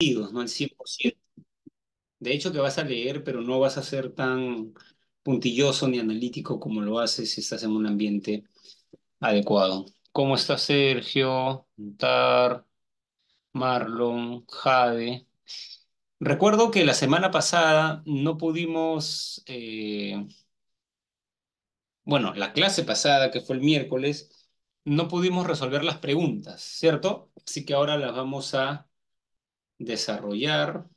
¿no? Al 100%. De hecho, que vas a leer, pero no vas a ser tan puntilloso ni analítico como lo haces si estás en un ambiente adecuado. ¿Cómo está Sergio, Tar, Marlon, Jade? Recuerdo que la semana pasada no pudimos, bueno, la clase pasada, que fue el miércoles, no pudimos resolver las preguntas, ¿cierto? Así que ahora las vamos a desarrollar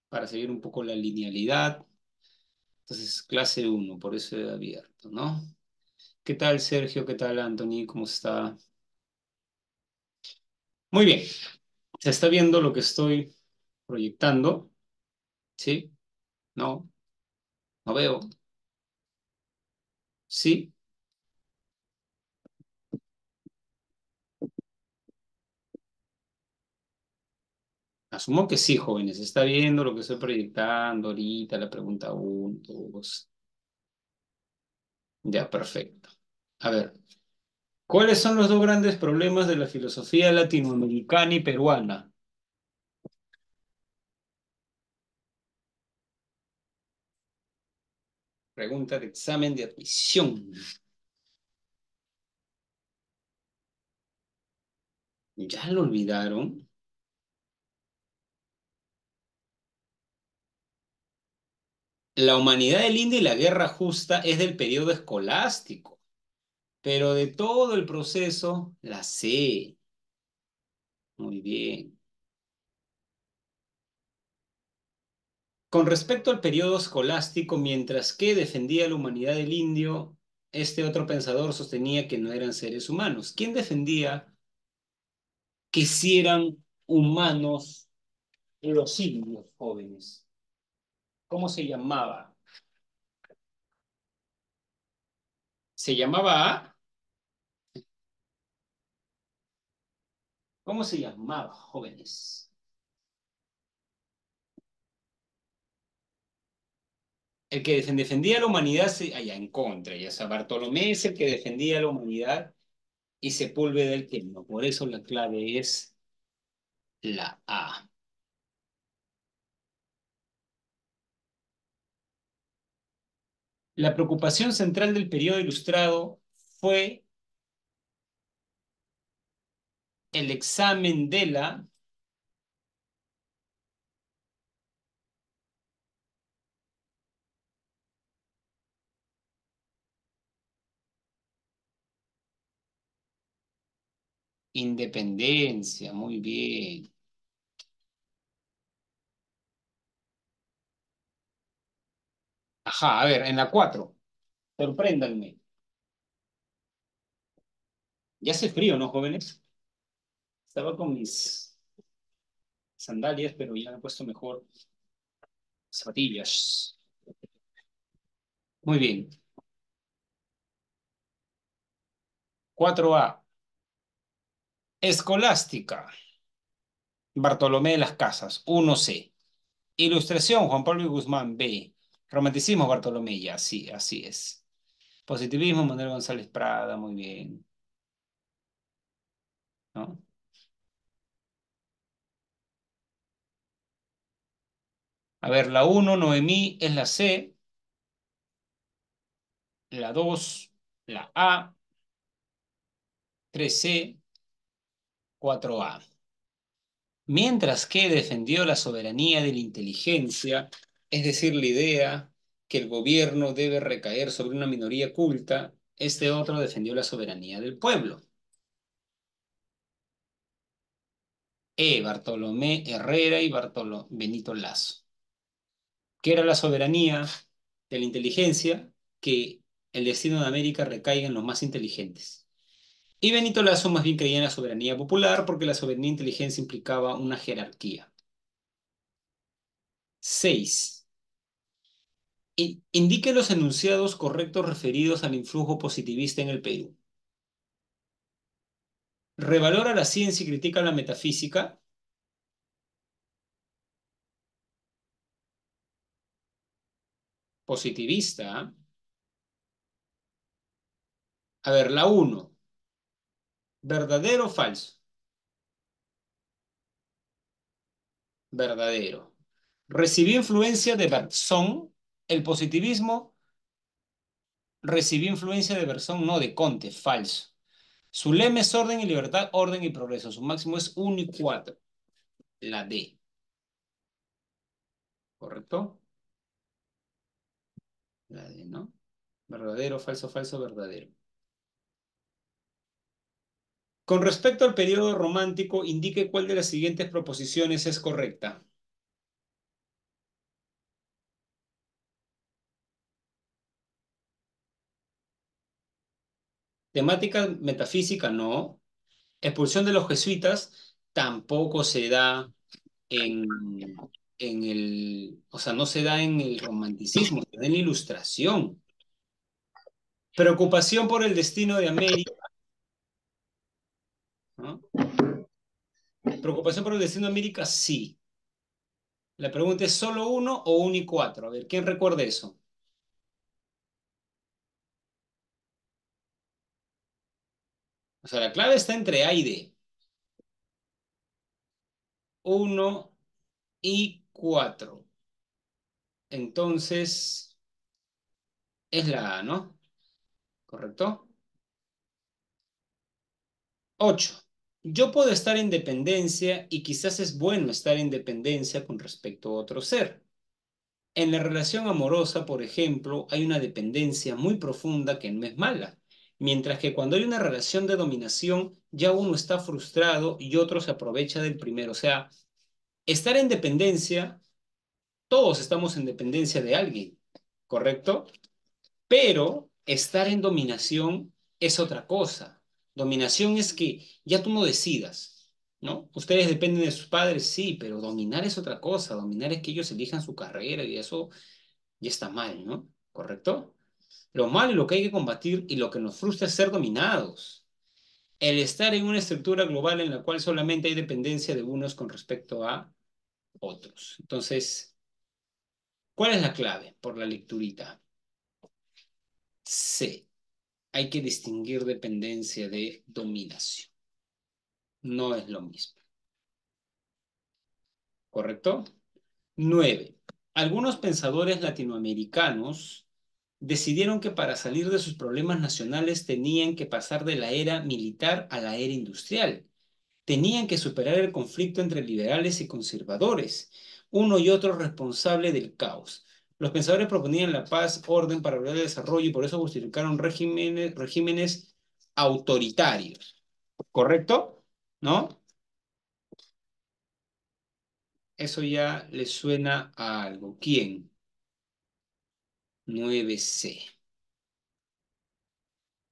para seguir un poco la linealidad. Entonces, clase uno, por eso he abierto, ¿no? ¿Qué tal, Sergio? ¿Qué tal, Anthony? ¿Cómo está? Muy bien. ¿Se está viendo lo que estoy proyectando? ¿Sí? ¿No? ¿No veo? ¿Sí? Asumo que sí, jóvenes. ¿Se está viendo lo que estoy proyectando ahorita? La pregunta uno, dos. Ya, perfecto. A ver, ¿cuáles son los dos grandes problemas de la filosofía latinoamericana y peruana? Pregunta de examen de admisión. ¿Ya lo olvidaron? La humanidad del Indio y la guerra justa es del periodo escolástico, pero de todo el proceso la sé. Muy bien. Con respecto al periodo escolástico, mientras que defendía la humanidad del indio, este otro pensador sostenía que no eran seres humanos. ¿Quién defendía que sí eran humanos los indios jóvenes? ¿Cómo se llamaba? ¿Se llamaba? ¿Cómo se llamaba, jóvenes? El que defendía a la humanidad, allá en contra, ya sea Bartolomé es el que defendía a la humanidad y Sepúlveda el que no. Por eso la clave es la A. La preocupación central del periodo ilustrado fue el examen de la independencia. Muy bien. Ajá, a ver, en la 4. Sorpréndanme. Ya hace frío, ¿no, jóvenes? Estaba con mis sandalias, pero ya me he puesto mejor zapatillas. Muy bien. 4A. Escolástica. Bartolomé de las Casas. 1C. Ilustración, Juan Pablo y Guzmán. B. Romanticismo, Bartolomé. Ya, sí, así es. Positivismo, Manuel González Prada. Muy bien. ¿No? A ver, la uno Noemí, es la C. La 2 la A. 3C, 4A. Mientras que defendió la soberanía de la inteligencia, es decir, la idea que el gobierno debe recaer sobre una minoría culta, este otro defendió la soberanía del pueblo. Bartolomé Herrera y Benito Lazo. ¿Qué era la soberanía de la inteligencia? Que el destino de América recaiga en los más inteligentes. Y Benito Lazo más bien creía en la soberanía popular porque la soberanía de inteligencia implicaba una jerarquía. 6. Indique los enunciados correctos referidos al influjo positivista en el Perú. Revalora la ciencia y critica la metafísica. Positivista. ¿Ah? A ver, la uno. ¿Verdadero o falso? verdadero. Recibió influencia de Bergson. El positivismo recibió influencia de Bergson, no de Comte, falso. Su lema es orden y libertad, orden y progreso. Su máximo es 1 y 4. La D, ¿correcto? La D, ¿no? Verdadero, falso, falso, verdadero. Con respecto al periodo romántico, indique cuál de las siguientes proposiciones es correcta. Temática metafísica, no. Expulsión de los jesuitas tampoco se da en el, o sea, no se da en el romanticismo, se da en la ilustración. Preocupación por el destino de América, ¿no? Preocupación por el destino de América, sí. La pregunta es ¿solo 1 o 1 y 4? A ver, ¿quién recuerda eso? O sea, la clave está entre A y D. 1 y 4. Entonces, es la A, ¿no? ¿Correcto? 8. Yo puedo estar en dependencia y quizás es bueno estar en dependencia con respecto a otro ser. En la relación amorosa, por ejemplo, hay una dependencia muy profunda que no es mala, mientras que cuando hay una relación de dominación, ya uno está frustrado y otro se aprovecha del primero. O sea, estar en dependencia, todos estamos en dependencia de alguien, ¿correcto? Pero estar en dominación es otra cosa. Dominación es que ya tú no decidas, ¿no? Ustedes dependen de sus padres, sí, pero dominar es otra cosa. Dominar es que ellos elijan su carrera y eso ya está mal, ¿no? ¿Correcto? Lo malo y lo que hay que combatir y lo que nos frustra es ser dominados. El estar en una estructura global en la cual solamente hay dependencia de unos con respecto a otros. Entonces, ¿cuál es la clave? Por la lecturita. C. Hay que distinguir dependencia de dominación. No es lo mismo. ¿Correcto? 9. Algunos pensadores latinoamericanos decidieron que para salir de sus problemas nacionales tenían que pasar de la era militar a la era industrial. Tenían que superar el conflicto entre liberales y conservadores, uno y otro responsable del caos. Los pensadores proponían la paz, orden para lograr el desarrollo y por eso justificaron regímenes autoritarios. ¿Correcto? ¿No? Eso ya le suena a algo. ¿Quién? 9C.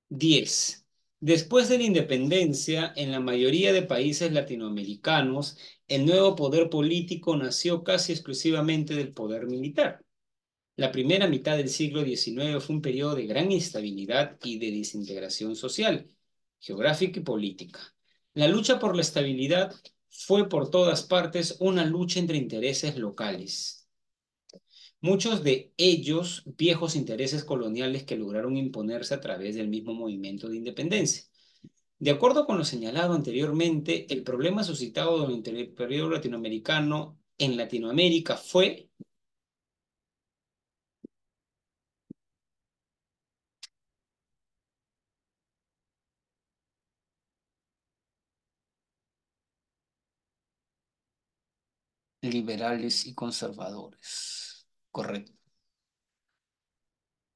10. Después de la independencia, en la mayoría de países latinoamericanos, el nuevo poder político nació casi exclusivamente del poder militar. La primera mitad del siglo XIX fue un periodo de gran instabilidad y de desintegración social, geográfica y política. La lucha por la estabilidad fue por todas partes una lucha entre intereses locales. Muchos de ellos viejos intereses coloniales que lograron imponerse a través del mismo movimiento de independencia. De acuerdo con lo señalado anteriormente, el problema suscitado durante el periodo latinoamericano en Latinoamérica fue liberales y conservadores. Correcto.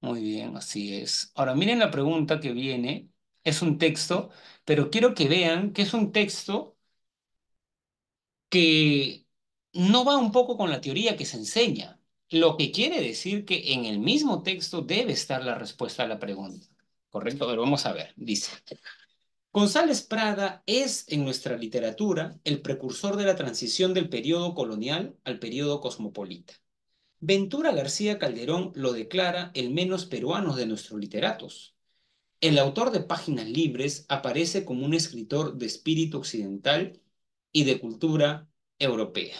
Muy bien, así es. Ahora miren la pregunta que viene. Es un texto, pero quiero que vean que es un texto que no va un poco con la teoría que se enseña, lo que quiere decir que en el mismo texto debe estar la respuesta a la pregunta. ¿Correcto? Pero vamos a ver. Dice, González Prada es en nuestra literatura el precursor de la transición del periodo colonial al periodo cosmopolita. Ventura García Calderón lo declara el menos peruano de nuestros literatos. El autor de Páginas Libres aparece como un escritor de espíritu occidental y de cultura europea.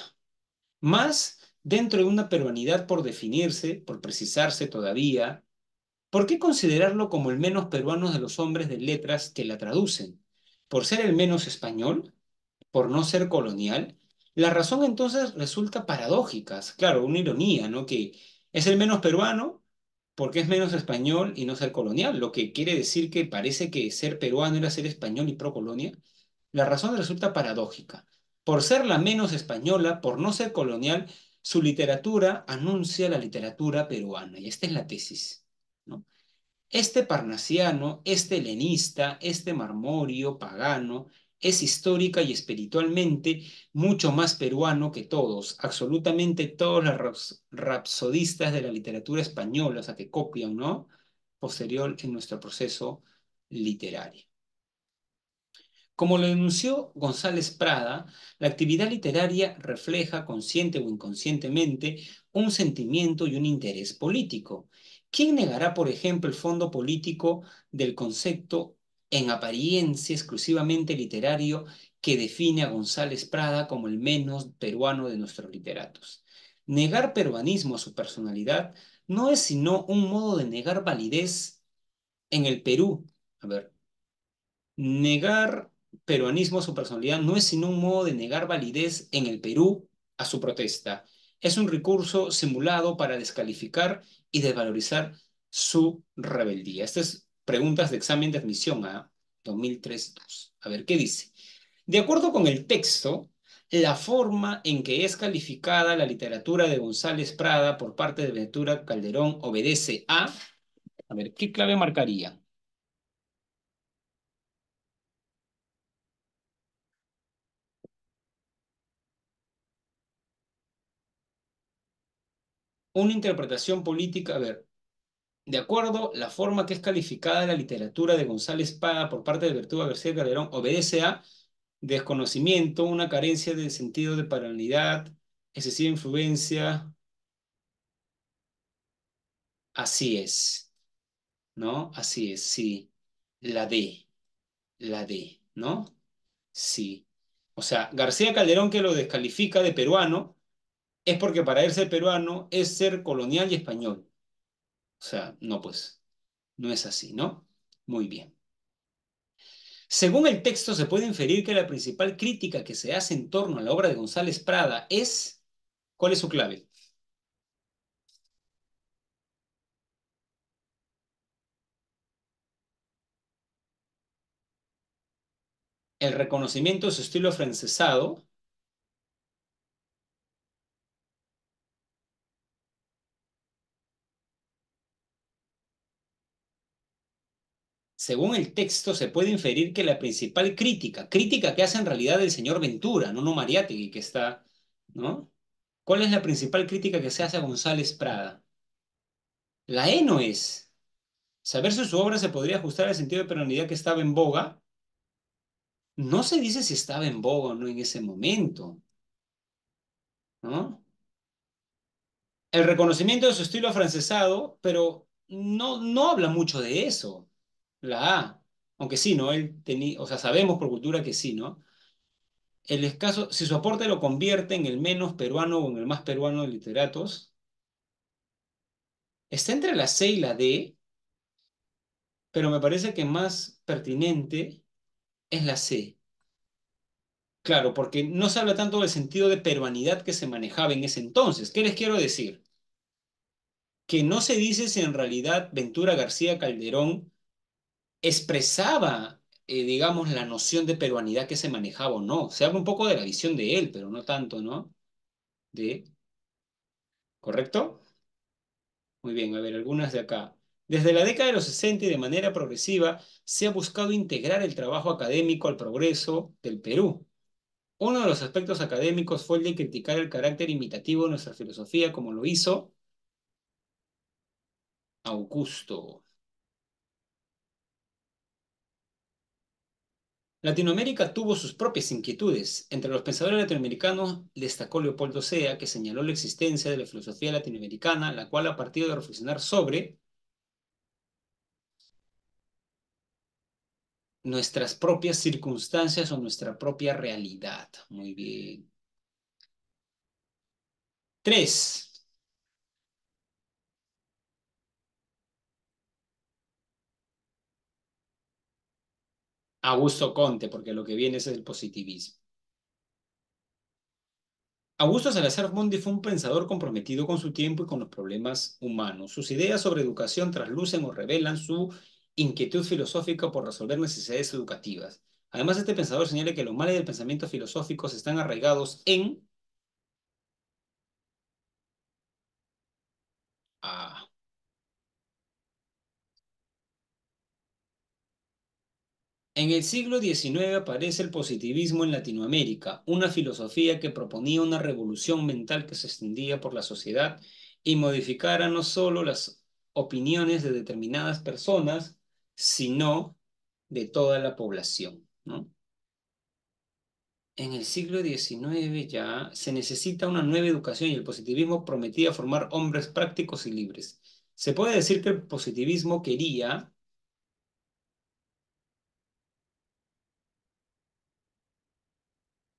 Más dentro de una peruanidad por definirse, por precisarse todavía, ¿por qué considerarlo como el menos peruano de los hombres de letras que la traducen? ¿Por ser el menos español? ¿Por no ser colonial? La razón entonces resulta paradójica, claro, una ironía, ¿no? Que es el menos peruano porque es menos español y no ser colonial, lo que quiere decir que parece que ser peruano era ser español y pro colonia. La razón resulta paradójica. Por ser la menos española, por no ser colonial, su literatura anuncia la literatura peruana. Y esta es la tesis, ¿no? Este parnasiano, este helenista, este marmorio pagano, es histórica y espiritualmente mucho más peruano que todos, absolutamente todos los rapsodistas de la literatura española, o sea, que copian, ¿no? Posterior en nuestro proceso literario. Como lo denunció González Prada, la actividad literaria refleja, consciente o inconscientemente, un sentimiento y un interés político. ¿Quién negará, por ejemplo, el fondo político del concepto en apariencia exclusivamente literario que define a González Prada como el menos peruano de nuestros literatos? Negar peruanismo a su personalidad no es sino un modo de negar validez en el Perú. A ver, negar peruanismo a su personalidad no es sino un modo de negar validez en el Perú a su protesta. Es un recurso simulado para descalificar y desvalorizar su rebeldía. Estas es preguntas de examen de admisión a 2003-2. A ver, ¿qué dice? De acuerdo con el texto, la forma en que es calificada la literatura de González Prada por parte de Ventura Calderón obedece a ver, ¿qué clave marcaría? Una interpretación política, a ver, de acuerdo, la forma que es calificada la literatura de González Pada por parte de Bertúa García Calderón obedece a desconocimiento, una carencia de sentido de paralelidad, excesiva influencia. Así es, ¿no? Así es, sí. La D, la D, ¿no? Sí. O sea, García Calderón que lo descalifica de peruano es porque para él ser peruano es ser colonial y español. O sea, no, pues, no es así, ¿no? Muy bien. Según el texto, se puede inferir que la principal crítica que se hace en torno a la obra de González Prada es, ¿cuál es su clave? El reconocimiento de su estilo francesado. Según el texto, se puede inferir que la principal crítica que hace en realidad el señor Ventura, no Mariátegui, que está, ¿no? ¿Cuál es la principal crítica que se hace a González Prada? La E no es. Saber si su obra se podría ajustar al sentido de peronidad que estaba en boga. No se dice si estaba en boga o no en ese momento, ¿no? El reconocimiento de su estilo afrancesado, pero no habla mucho de eso. La A, aunque sí, ¿no? Él tenía, o sea, sabemos por cultura que sí, ¿no? El escaso, si su aporte lo convierte en el menos peruano o en el más peruano de literatos, está entre la C y la D, pero me parece que más pertinente es la C. Claro, porque no se habla tanto del sentido de peruanidad que se manejaba en ese entonces. ¿Qué les quiero decir? Que no se dice si en realidad Ventura García Calderón expresaba, digamos, la noción de peruanidad que se manejaba o no. Se habla un poco de la visión de él, pero no tanto, ¿no? De, ¿correcto? Muy bien, a ver, algunas de acá. Desde la década de los 60 y de manera progresiva se ha buscado integrar el trabajo académico al progreso del Perú. Uno de los aspectos académicos fue el de criticar el carácter imitativo de nuestra filosofía, como lo hizo Augusto. Latinoamérica tuvo sus propias inquietudes. Entre los pensadores latinoamericanos destacó Leopoldo Sea, que señaló la existencia de la filosofía latinoamericana, la cual a partir de reflexionar sobre nuestras propias circunstancias o nuestra propia realidad. Muy bien. Tres, Augusto Conte, porque lo que viene es el positivismo. Augusto Salazar Mondi fue un pensador comprometido con su tiempo y con los problemas humanos. Sus ideas sobre educación traslucen o revelan su inquietud filosófica por resolver necesidades educativas. Además, este pensador señala que los males del pensamiento filosófico están arraigados ah, en el siglo XIX aparece el positivismo en Latinoamérica, una filosofía que proponía una revolución mental que se extendía por la sociedad y modificara no solo las opiniones de determinadas personas, sino de toda la población, ¿no? En el siglo XIX ya se necesita una nueva educación y el positivismo prometía formar hombres prácticos y libres. Se puede decir que el positivismo quería,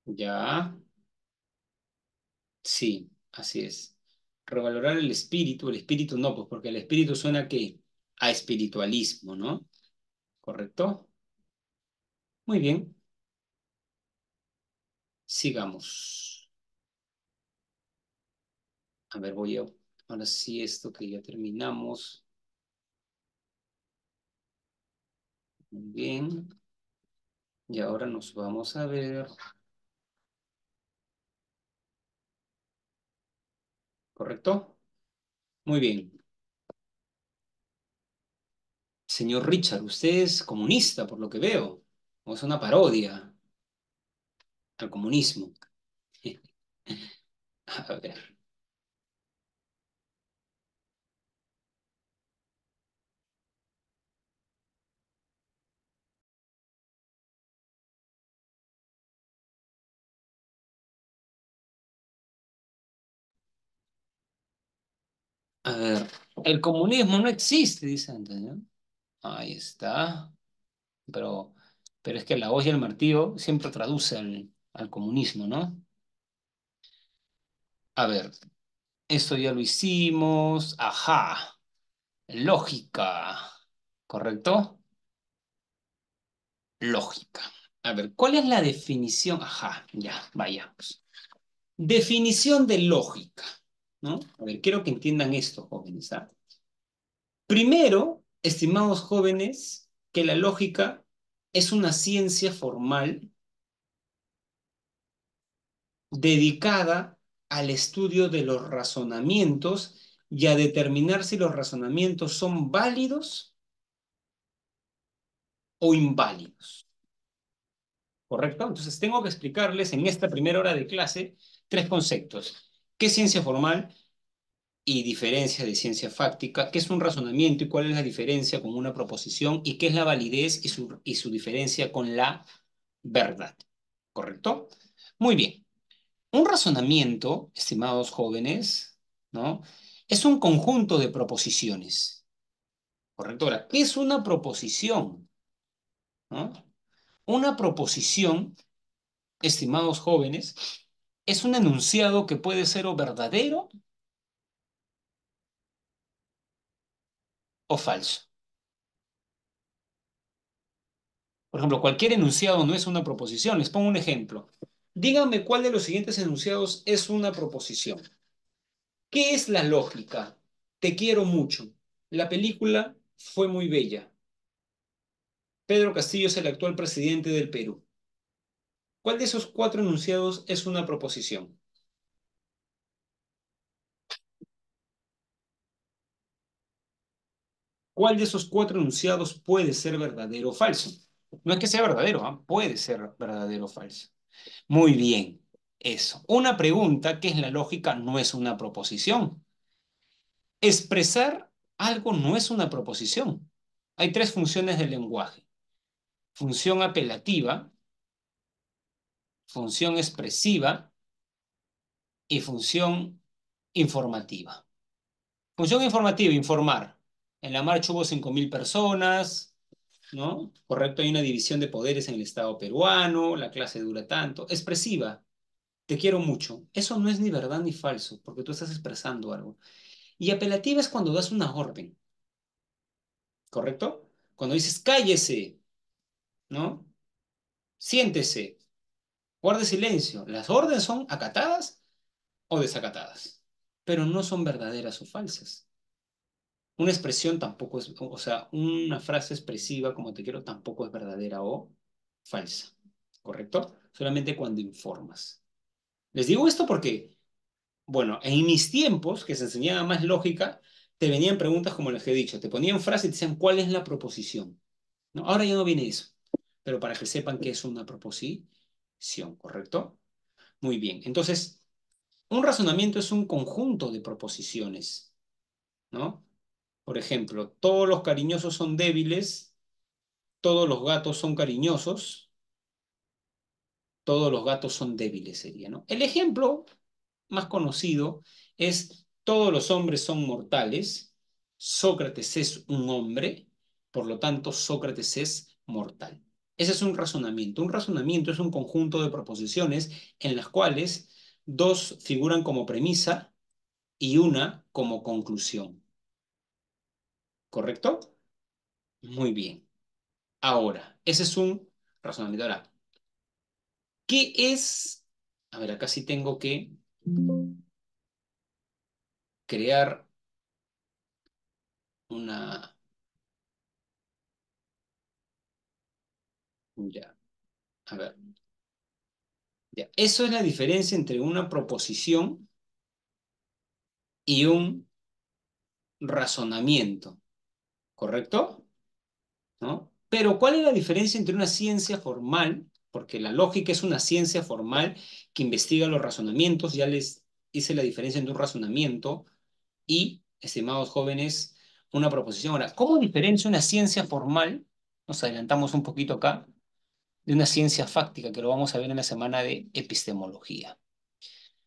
ya, sí, así es. Revalorar el espíritu no, pues porque el espíritu suena a espiritualismo, ¿no? ¿Correcto? Muy bien, sigamos. A ver, ahora sí esto que ya terminamos. Muy bien, y ahora nos vamos a ver, ¿correcto? Muy bien. Señor Richard, usted es comunista, por lo que veo, o es una parodia al comunismo. A ver, a ver. El comunismo no existe, dice antes, ¿no? Ahí está. Pero, pero es que la hoz y el martillo siempre traduce al comunismo, ¿no? A ver, esto ya lo hicimos. Ajá. Lógica. ¿Correcto? Lógica. A ver, ¿cuál es la definición? Ajá, ya, vayamos. Definición de lógica, ¿no? A ver, quiero que entiendan esto, jóvenes, ¿ah? Primero, estimados jóvenes, que la lógica es una ciencia formal dedicada al estudio de los razonamientos y a determinar si los razonamientos son válidos o inválidos. ¿Correcto? Entonces tengo que explicarles en esta primera hora de clase tres conceptos. ¿Qué es ciencia formal y diferencia de ciencia fáctica? ¿Qué es un razonamiento y cuál es la diferencia con una proposición? ¿Y qué es la validez y su diferencia con la verdad? ¿Correcto? Muy bien. Un razonamiento, estimados jóvenes, ¿no? Es un conjunto de proposiciones. ¿Correcto? Ahora, ¿qué es una proposición? ¿No? Una proposición, estimados jóvenes, es un enunciado que puede ser o verdadero o falso. Por ejemplo, cualquier enunciado no es una proposición. Les pongo un ejemplo. Díganme cuál de los siguientes enunciados es una proposición. ¿Qué es la lógica? Te quiero mucho. La película fue muy bella. Pedro Castillo es el actual presidente del Perú. ¿Cuál de esos cuatro enunciados es una proposición? ¿Cuál de esos cuatro enunciados puede ser verdadero o falso? No es que sea verdadero, ¿ah? Puede ser verdadero o falso. Muy bien, eso. Una pregunta, ¿qué es la lógica? No es una proposición. Expresar algo no es una proposición. Hay tres funciones del lenguaje. Función apelativa, función expresiva y función informativa. Función informativa, informar. En la marcha hubo 5.000 personas, ¿no? Correcto, hay una división de poderes en el Estado peruano, la clase dura tanto. Expresiva, te quiero mucho. Eso no es ni verdad ni falso, porque tú estás expresando algo. Y apelativa es cuando das una orden, ¿correcto? Cuando dices cállese, ¿no? Siéntese, guarde silencio. Las órdenes son acatadas o desacatadas, pero no son verdaderas o falsas. Una expresión tampoco es, o sea, una frase expresiva como te quiero tampoco es verdadera o falsa, ¿correcto? Solamente cuando informas. Les digo esto porque, bueno, en mis tiempos, que se enseñaba más lógica, te venían preguntas como las que he dicho, te ponían frases y te decían, ¿cuál es la proposición? ¿No? Ahora ya no viene eso, pero para que sepan qué es una proposición, ¿correcto? Muy bien, entonces, un razonamiento es un conjunto de proposiciones, ¿no? Por ejemplo, todos los cariñosos son débiles, todos los gatos son cariñosos, todos los gatos son débiles sería, ¿no? El ejemplo más conocido es todos los hombres son mortales, Sócrates es un hombre, por lo tanto Sócrates es mortal. Ese es un razonamiento. Un razonamiento es un conjunto de proposiciones en las cuales dos figuran como premisa y una como conclusión. ¿Correcto? Muy bien. Ahora, ese es un razonamiento. Ahora, ¿qué es? A ver, acá sí tengo que crear una... Ya, a ver. Ya. Eso es la diferencia entre una proposición y un razonamiento, ¿correcto? ¿No? Pero ¿cuál es la diferencia entre una ciencia formal? Porque la lógica es una ciencia formal que investiga los razonamientos. Ya les hice la diferencia entre un razonamiento y, estimados jóvenes, una proposición. Ahora, ¿cómo diferencia una ciencia formal? Nos adelantamos un poquito acá, de una ciencia fáctica, que lo vamos a ver en la semana de epistemología.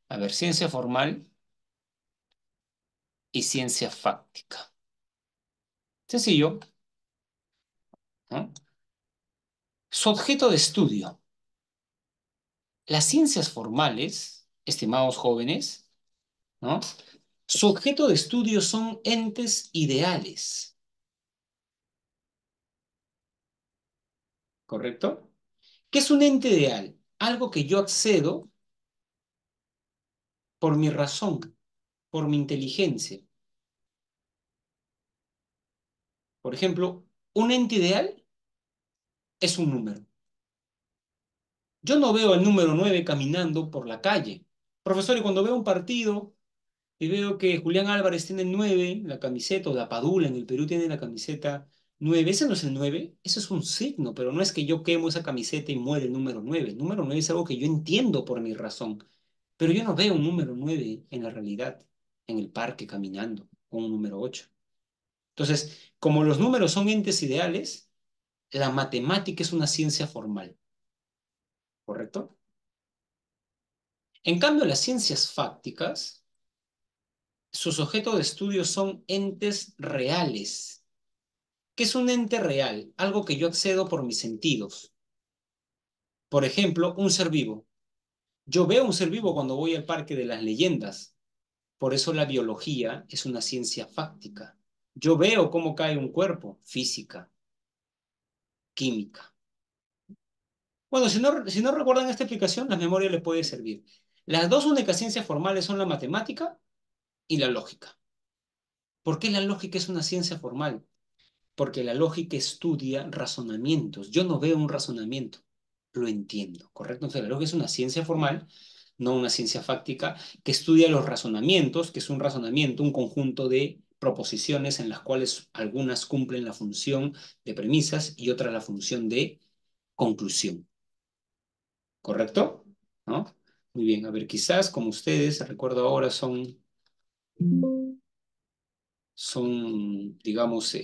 A ver, ciencia formal y ciencia fáctica. Sencillo, ¿no? Su objeto de estudio. Las ciencias formales, estimados jóvenes, ¿no? Su objeto de estudio son entes ideales, ¿correcto? ¿Qué es un ente ideal? Algo que yo accedo por mi razón, por mi inteligencia. Por ejemplo, un ente ideal es un número. Yo no veo al número 9 caminando por la calle. Profesor, y cuando veo un partido y veo que Julián Álvarez tiene el 9, la camiseta, o la Padula en el Perú tiene la camiseta 9, ese no es el 9, eso es un signo, pero no es que yo quemo esa camiseta y muere el número 9. El número 9 es algo que yo entiendo por mi razón, pero yo no veo un número 9 en la realidad, en el parque caminando, o un número 8. Entonces, como los números son entes ideales, la matemática es una ciencia formal, ¿correcto? En cambio, las ciencias fácticas, sus objetos de estudio son entes reales. ¿Qué es un ente real? Algo que yo accedo por mis sentidos. Por ejemplo, un ser vivo. Yo veo un ser vivo cuando voy al Parque de las Leyendas. Por eso la biología es una ciencia fáctica. Yo veo cómo cae un cuerpo, física, química. Bueno, si no recuerdan esta explicación, la memoria les puede servir. Las dos únicas ciencias formales son la matemática y la lógica. ¿Por qué la lógica es una ciencia formal? Porque la lógica estudia razonamientos. Yo no veo un razonamiento, lo entiendo, ¿correcto? Entonces, la lógica es una ciencia formal, no una ciencia fáctica, que estudia los razonamientos, que es un razonamiento, un conjunto de proposiciones en las cuales algunas cumplen la función de premisas y otras la función de conclusión, ¿correcto? ¿No? Muy bien, a ver, quizás como ustedes, recuerdo ahora, son digamos,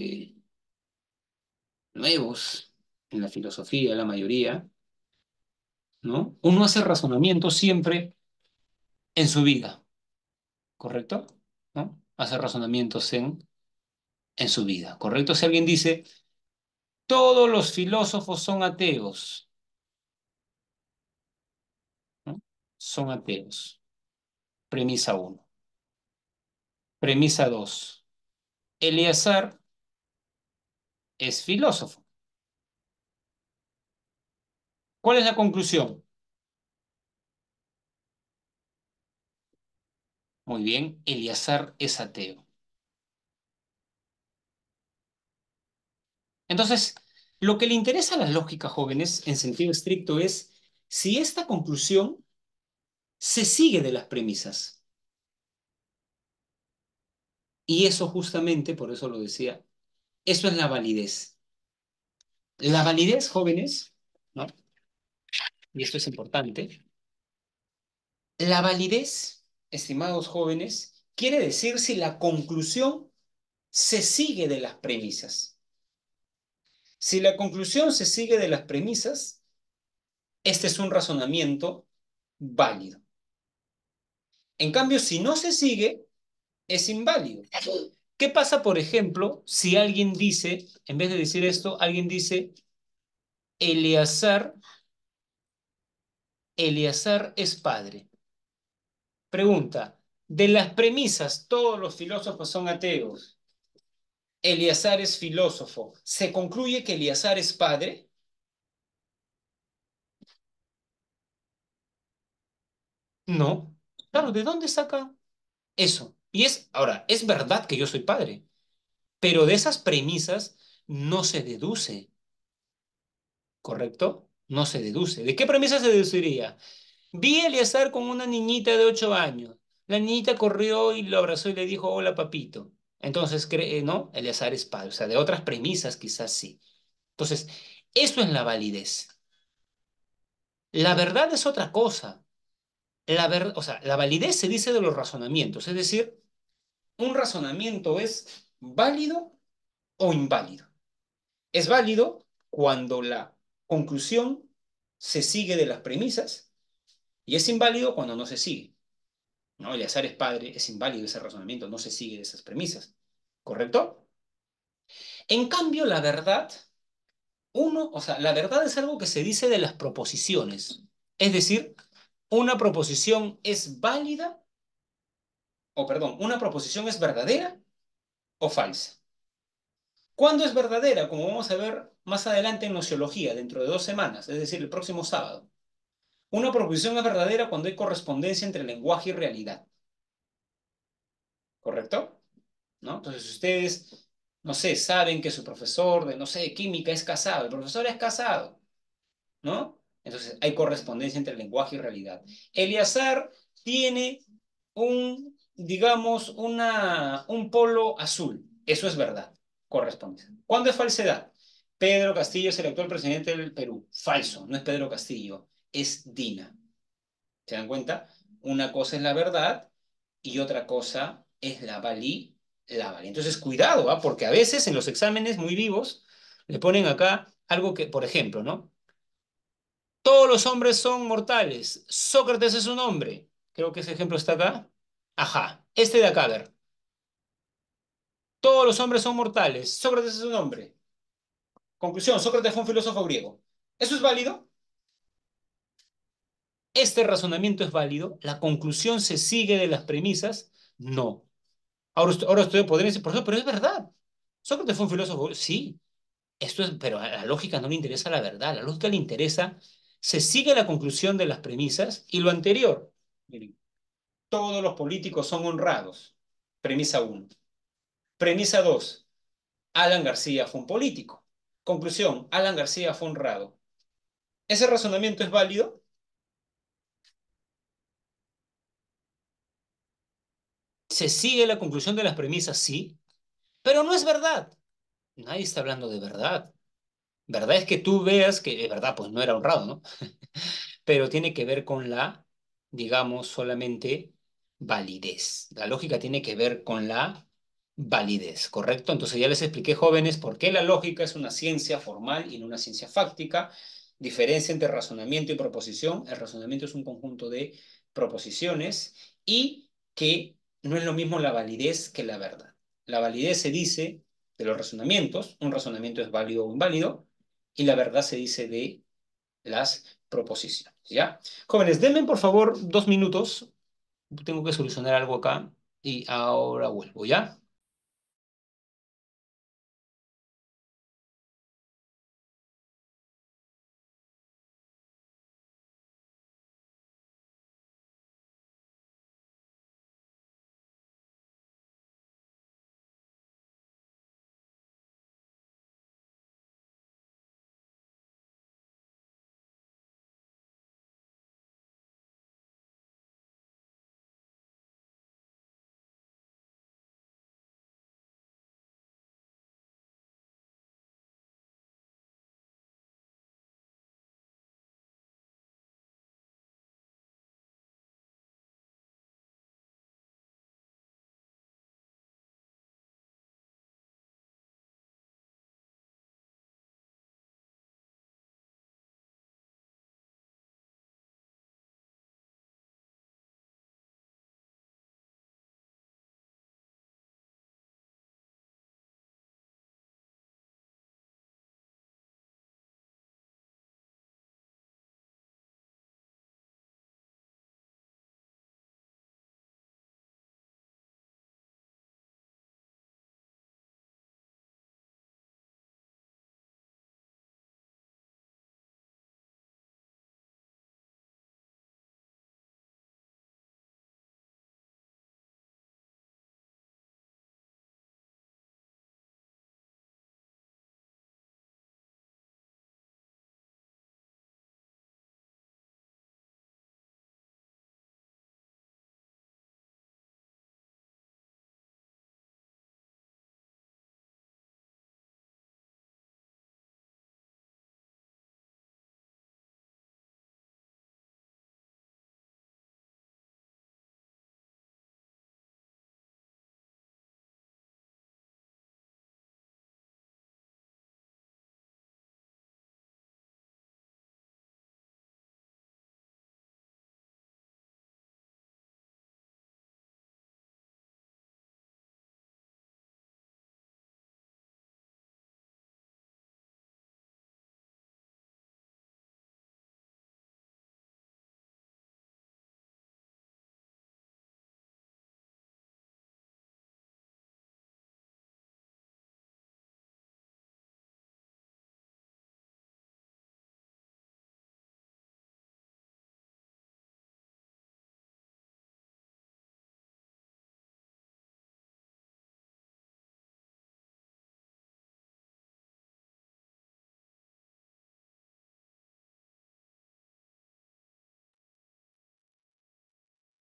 nuevos en la filosofía, la mayoría, ¿no? Uno hace razonamiento siempre en su vida, ¿correcto? ¿No? Hace razonamientos en su vida, ¿correcto? Si alguien dice, todos los filósofos son ateos, ¿no? Son ateos. Premisa uno. Premisa 2. Eleazar es filósofo. ¿Cuál es la conclusión? Muy bien, Eleazar es ateo. Entonces, lo que le interesa a la lógica, jóvenes, en sentido estricto, es si esta conclusión se sigue de las premisas. Y eso justamente, por eso lo decía, eso es la validez. La validez, jóvenes, ¿no? Y esto es importante. La validez, estimados jóvenes, quiere decir si la conclusión se sigue de las premisas. Si la conclusión se sigue de las premisas, este es un razonamiento válido. En cambio, si no se sigue, es inválido. ¿Qué pasa, por ejemplo, si alguien dice, en vez de decir esto, alguien dice, Eleazar, Eleazar es padre? Pregunta, de las premisas, todos los filósofos son ateos. Eleazar es filósofo. ¿Se concluye que Eleazar es padre? No. Claro, ¿de dónde saca eso? Y es, ahora, es verdad que yo soy padre, pero de esas premisas no se deduce, ¿correcto? No se deduce. ¿De qué premisa se deduciría? Vi a Eleazar con una niñita de 8 años. La niñita corrió y lo abrazó y le dijo, hola, papito. Entonces, cree, ¿no? Eleazar es padre. O sea, de otras premisas quizás sí. Entonces, eso es la validez. La verdad es otra cosa. O sea, la validez se dice de los razonamientos. Es decir, un razonamiento es válido o inválido. Es válido cuando la conclusión se sigue de las premisas y es inválido cuando no se sigue. ¿No? Eleazar es padre, es inválido ese razonamiento, no se sigue de esas premisas. ¿Correcto? En cambio, la verdad, o sea, la verdad es algo que se dice de las proposiciones. Es decir, una proposición es válida, o perdón, una proposición es verdadera o falsa. ¿Cuándo es verdadera? Como vamos a ver más adelante en nociología, dentro de 2 semanas, es decir, el próximo sábado. Una proposición es verdadera cuando hay correspondencia entre lenguaje y realidad. ¿Correcto? ¿No? Entonces, si ustedes, no sé, saben que su profesor de, no sé, química es casado, el profesor es casado, ¿no? Entonces, hay correspondencia entre lenguaje y realidad. Eleazar tiene digamos, un polo azul. Eso es verdad, corresponde. ¿Cuándo es falsedad? Pedro Castillo es el actual presidente del Perú. Falso, no es Pedro Castillo, es Dina. ¿Se dan cuenta? Una cosa es la verdad y otra cosa es la valía. Entonces, cuidado, ¿ah? Porque a veces en los exámenes muy vivos le ponen acá algo que, por ejemplo, ¿no? Todos los hombres son mortales. Sócrates es un hombre. Creo que ese ejemplo está acá. Ajá. Este de acá, a ver. Todos los hombres son mortales. Sócrates es un hombre. Conclusión, Sócrates fue un filósofo griego. ¿Eso es válido? ¿Este razonamiento es válido? ¿La conclusión se sigue de las premisas? No. Ahora usted podría decir, profesor, pero es verdad. Sócrates fue un filósofo. Sí, esto es, pero a la lógica no le interesa la verdad. A la lógica le interesa, se sigue la conclusión de las premisas y lo anterior. Miren, todos los políticos son honrados. Premisa uno. Premisa 2. Alan García fue un político. Conclusión, Alan García fue honrado. ¿Ese razonamiento es válido? Se sigue la conclusión de las premisas, sí, pero no es verdad. Nadie está hablando de verdad. Verdad es que tú veas que de verdad, pues no era honrado, ¿no? Pero tiene que ver con la, digamos, solamente validez. La lógica tiene que ver con la validez, ¿correcto? Entonces ya les expliqué, jóvenes, por qué la lógica es una ciencia formal y no una ciencia fáctica. Diferencia entre razonamiento y proposición. El razonamiento es un conjunto de proposiciones y que no es lo mismo la validez que la verdad. La validez se dice de los razonamientos, un razonamiento es válido o inválido, y la verdad se dice de las proposiciones, ¿ya? Jóvenes, denme por favor 2 minutos. Tengo que solucionar algo acá y ahora vuelvo, ¿ya?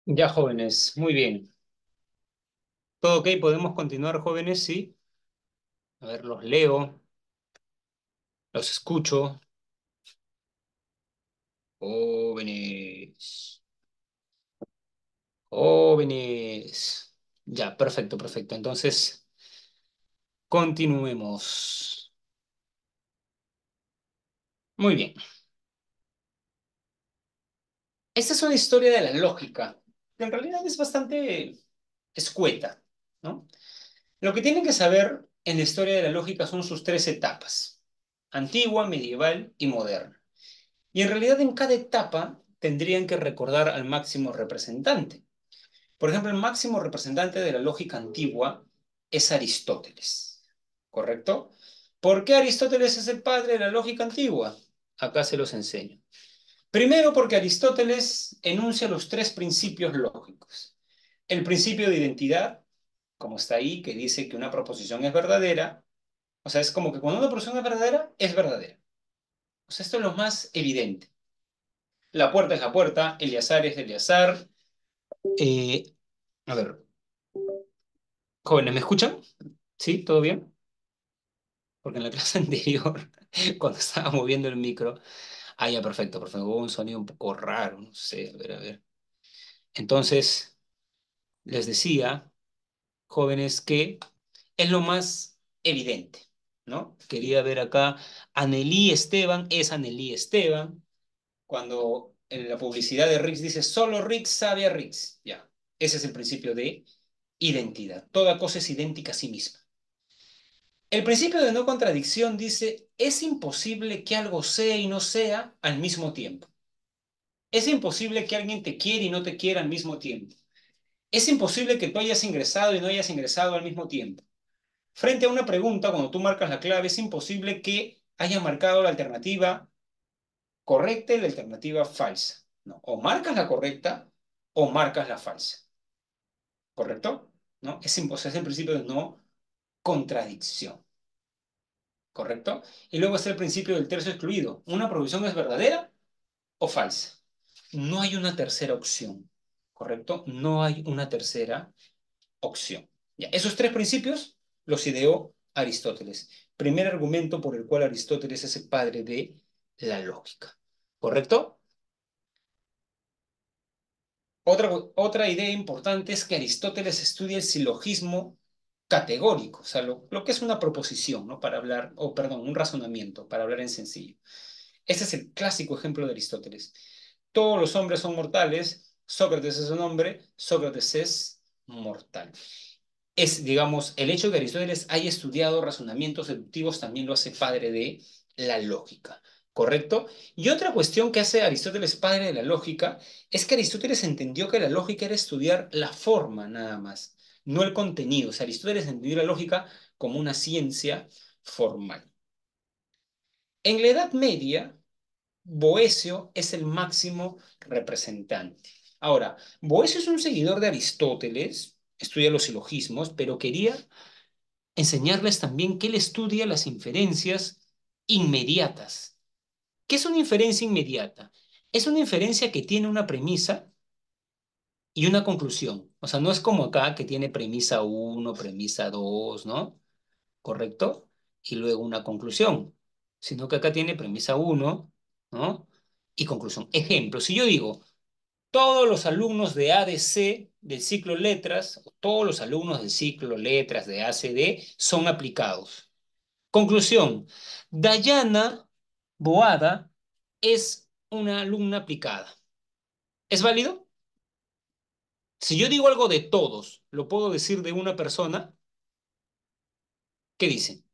Ya, jóvenes, muy bien. ¿Todo ok? ¿Podemos continuar, jóvenes? Sí. A ver, los leo, los escucho. Jóvenes, jóvenes. Ya, perfecto, perfecto. Entonces, continuemos. Muy bien. Esta es una historia de la lógica, que en realidad es bastante escueta, ¿no? Lo que tienen que saber en la historia de la lógica son sus tres etapas: antigua, medieval y moderna. Y en realidad en cada etapa tendrían que recordar al máximo representante. Por ejemplo, el máximo representante de la lógica antigua es Aristóteles, ¿correcto? ¿Por qué Aristóteles es el padre de la lógica antigua? Acá se los enseño. Primero, porque Aristóteles enuncia los tres principios lógicos. El principio de identidad, como está ahí, que dice que una proposición es verdadera. O sea, es como que cuando una proposición es verdadera, es verdadera. O sea, esto es lo más evidente. La puerta es la puerta, Eleazar es Eleazar. Eh, a ver, jóvenes, ¿me escuchan? ¿Sí? ¿Todo bien? Porque en la clase anterior, cuando estaba moviendo el micro, ya, perfecto, perfecto, hubo un sonido un poco raro, no sé, a ver, a ver. Entonces, les decía, jóvenes, que es lo más evidente, ¿no? Quería ver acá, Anelí Esteban es Anelí Esteban, cuando en la publicidad de Rix dice, solo Rix sabe a Rix, ya, ese es el principio de identidad. Toda cosa es idéntica a sí misma. El principio de no contradicción dice, es imposible que algo sea y no sea al mismo tiempo. Es imposible que alguien te quiera y no te quiera al mismo tiempo. Es imposible que tú hayas ingresado y no hayas ingresado al mismo tiempo. Frente a una pregunta, cuando tú marcas la clave, es imposible que haya marcado la alternativa correcta y la alternativa falsa. ¿No? O marcas la correcta o marcas la falsa. ¿Correcto? ¿No? Es imposible, es el principio de no contradicción. ¿Correcto? Y luego está el principio del tercio excluido. ¿Una proposición es verdadera o falsa? No hay una tercera opción. ¿Correcto? No hay una tercera opción. Ya, esos tres principios los ideó Aristóteles. Primer argumento por el cual Aristóteles es el padre de la lógica. ¿Correcto? Otra idea importante es que Aristóteles estudia el silogismo categórico, o sea, lo que es una proposición, ¿no? Para hablar, o perdón, un razonamiento, para hablar en sencillo. Este es el clásico ejemplo de Aristóteles. Todos los hombres son mortales, Sócrates es un hombre, Sócrates es mortal. Es, digamos, el hecho de que Aristóteles haya estudiado razonamientos deductivos también lo hace padre de la lógica, ¿correcto? Y otra cuestión que hace Aristóteles padre de la lógica es que Aristóteles entendió que la lógica era estudiar la forma nada más, no el contenido. O sea, Aristóteles entendió la lógica como una ciencia formal. En la Edad Media, Boecio es el máximo representante. Ahora, Boecio es un seguidor de Aristóteles, estudia los silogismos, pero quería enseñarles también que él estudia las inferencias inmediatas. ¿Qué es una inferencia inmediata? Es una inferencia que tiene una premisa y una conclusión. O sea, no es como acá que tiene premisa uno, premisa 2, ¿no? ¿Correcto? Y luego una conclusión. Sino que acá tiene premisa uno, ¿no? Y conclusión. Ejemplo, si yo digo, todos los alumnos de ADC del ciclo letras, o todos los alumnos del ciclo letras de ACD son aplicados. Conclusión, Dayana Boada es una alumna aplicada. ¿Es válido? Si yo digo algo de todos, ¿lo puedo decir de una persona? ¿Qué dicen?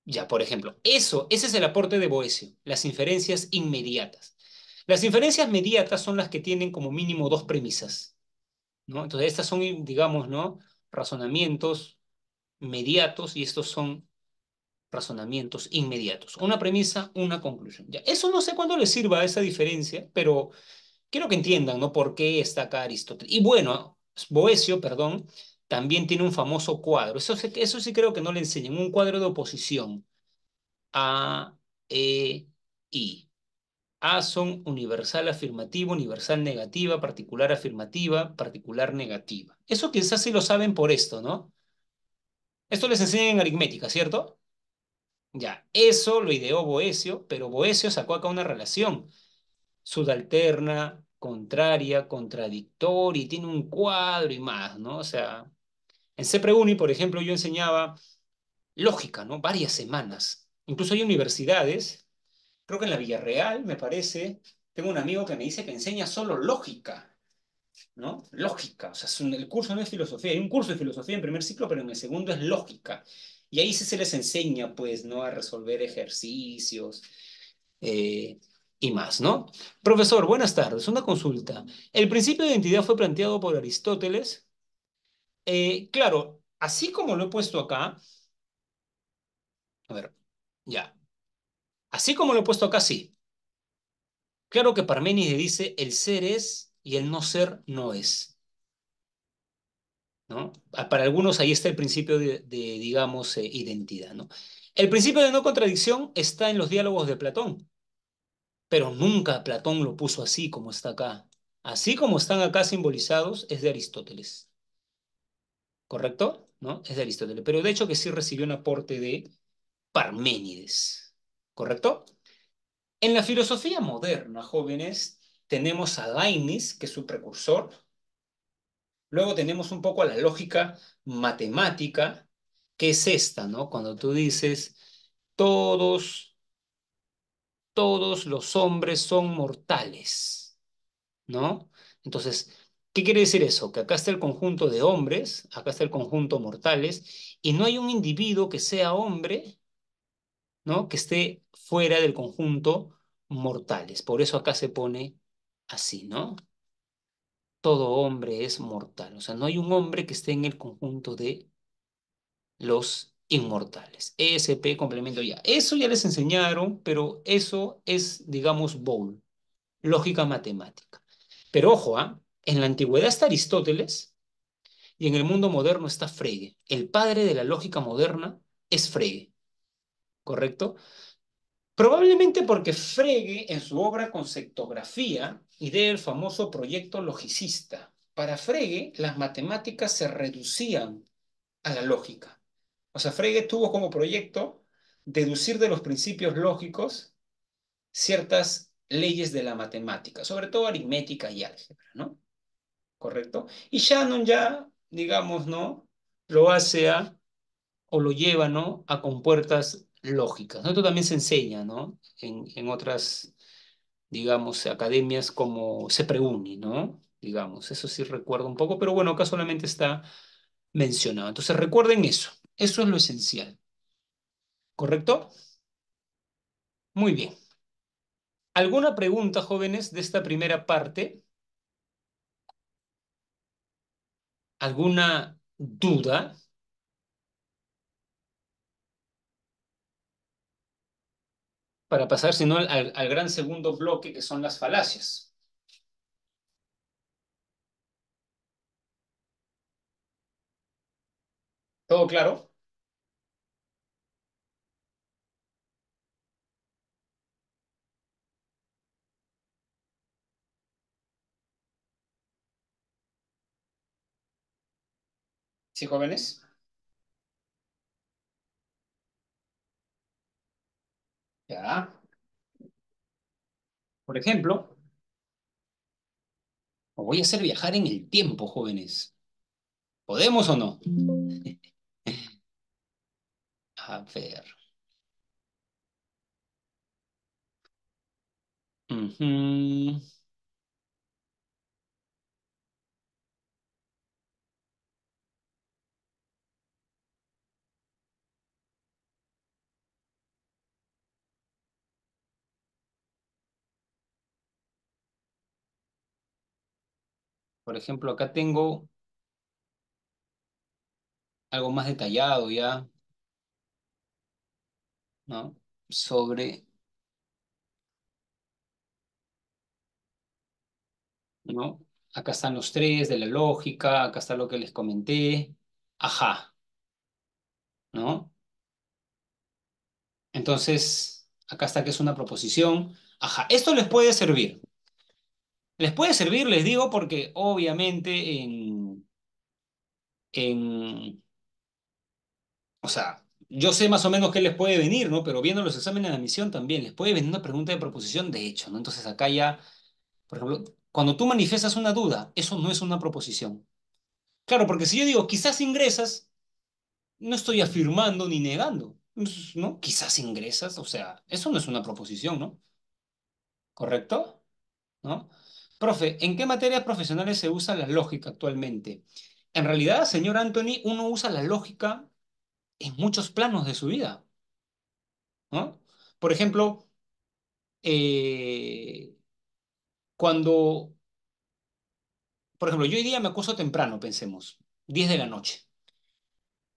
Ya, por ejemplo, ese es el aporte de Boesio, las inferencias inmediatas. Las inferencias mediatas son las que tienen como mínimo dos premisas, ¿no? Entonces, estas son, digamos, ¿no? Razonamientos mediatos y estos son razonamientos inmediatos. Una premisa, una conclusión. Ya, eso no sé cuándo les sirva esa diferencia, pero quiero que entiendan, ¿no? Por qué está acá Aristóteles. Y bueno, Boecio, perdón, también tiene un famoso cuadro. Eso sí creo que no le enseñan, un cuadro de oposición. A, E, I. A son universal afirmativa, universal negativa, particular afirmativa, particular negativa. Eso quizás sí lo saben por esto, ¿no? Esto les enseñan en aritmética, ¿cierto? Ya, eso lo ideó Boesio, pero Boesio sacó acá una relación subalterna, contraria, contradictoria, y tiene un cuadro y más, ¿no? O sea, en CEPREUNI, por ejemplo, yo enseñaba lógica, ¿no? Varias semanas. Incluso hay universidades, creo que en la Villarreal, me parece, tengo un amigo que me dice que enseña solo lógica, ¿no? Lógica, o sea, el curso no es filosofía, hay un curso de filosofía en primer ciclo, pero en el segundo es lógica. Y ahí sí se les enseña, pues, ¿no? A resolver ejercicios eh, y más, ¿no? Profesor, buenas tardes. Una consulta. El principio de identidad fue planteado por Aristóteles. Claro, así como lo he puesto acá, a ver, ya. Así como lo he puesto acá, sí. Claro que Parménides dice el ser es y el no ser no es, ¿no? Para algunos ahí está el principio digamos, identidad, ¿no? El principio de no contradicción está en los diálogos de Platón, pero nunca Platón lo puso así como está acá. Así como están acá simbolizados, es de Aristóteles, ¿correcto? ¿No? Es de Aristóteles, pero de hecho que sí recibió un aporte de Parménides, ¿correcto? En la filosofía moderna, jóvenes, tenemos a Leibniz, que es su precursor. Luego tenemos un poco a la lógica matemática, que es esta, ¿no? Cuando tú dices, todos, todos los hombres son mortales, ¿no? Entonces, ¿qué quiere decir eso? Que acá está el conjunto de hombres, acá está el conjunto mortales, y no hay un individuo que sea hombre, ¿no? Que esté fuera del conjunto mortales. Por eso acá se pone así, ¿no? Todo hombre es mortal. O sea, no hay un hombre que esté en el conjunto de los inmortales. ESP, complemento ya. Eso ya les enseñaron, pero eso es, digamos, bowl, lógica matemática. Pero ojo, ¿ah? En la antigüedad está Aristóteles y en el mundo moderno está Frege. El padre de la lógica moderna es Frege, ¿correcto? Probablemente porque Frege, en su obra Conceptografía, idea el famoso proyecto logicista. Para Frege, las matemáticas se reducían a la lógica. O sea, Frege tuvo como proyecto deducir de los principios lógicos ciertas leyes de la matemática, sobre todo aritmética y álgebra, ¿no? ¿Correcto? Y Shannon ya, digamos, ¿no? Lo hace o lo lleva, ¿no? A compuertas lógicas, ¿no? Esto también se enseña, ¿no? En otras, digamos, academias como CEPREUNI, ¿no? Digamos, eso sí recuerdo un poco, pero bueno, acá solamente está mencionado. Entonces recuerden eso es lo esencial, ¿correcto? Muy bien. ¿Alguna pregunta, jóvenes, de esta primera parte? ¿Alguna duda para pasar, si no, al gran segundo bloque que son las falacias? ¿Todo claro? ¿Sí, jóvenes? Ya. Por ejemplo, os voy a hacer viajar en el tiempo, jóvenes. ¿Podemos o no? A ver. Ujú. Por ejemplo, acá tengo algo más detallado ya, ¿no? Sobre, ¿no? Acá están los tres de la lógica, acá está lo que les comenté. Ajá, ¿no? Entonces, acá está que es una proposición. Ajá, esto les puede servir. Les puede servir, les digo, porque obviamente en, o sea, yo sé más o menos qué les puede venir, ¿no? Pero viendo los exámenes de admisión también, les puede venir una pregunta de proposición de hecho, ¿no? Entonces acá ya, por ejemplo, cuando tú manifiestas una duda, eso no es una proposición. Claro, porque si yo digo, quizás ingresas, no estoy afirmando ni negando, ¿no? Quizás ingresas, o sea, eso no es una proposición, ¿no? ¿Correcto? ¿No? Profe, ¿en qué materias profesionales se usa la lógica actualmente? En realidad, señor Anthony, uno usa la lógica en muchos planos de su vida, ¿no? Por ejemplo, eh, cuando, por ejemplo, yo hoy día me acuesto temprano, pensemos, 10 de la noche,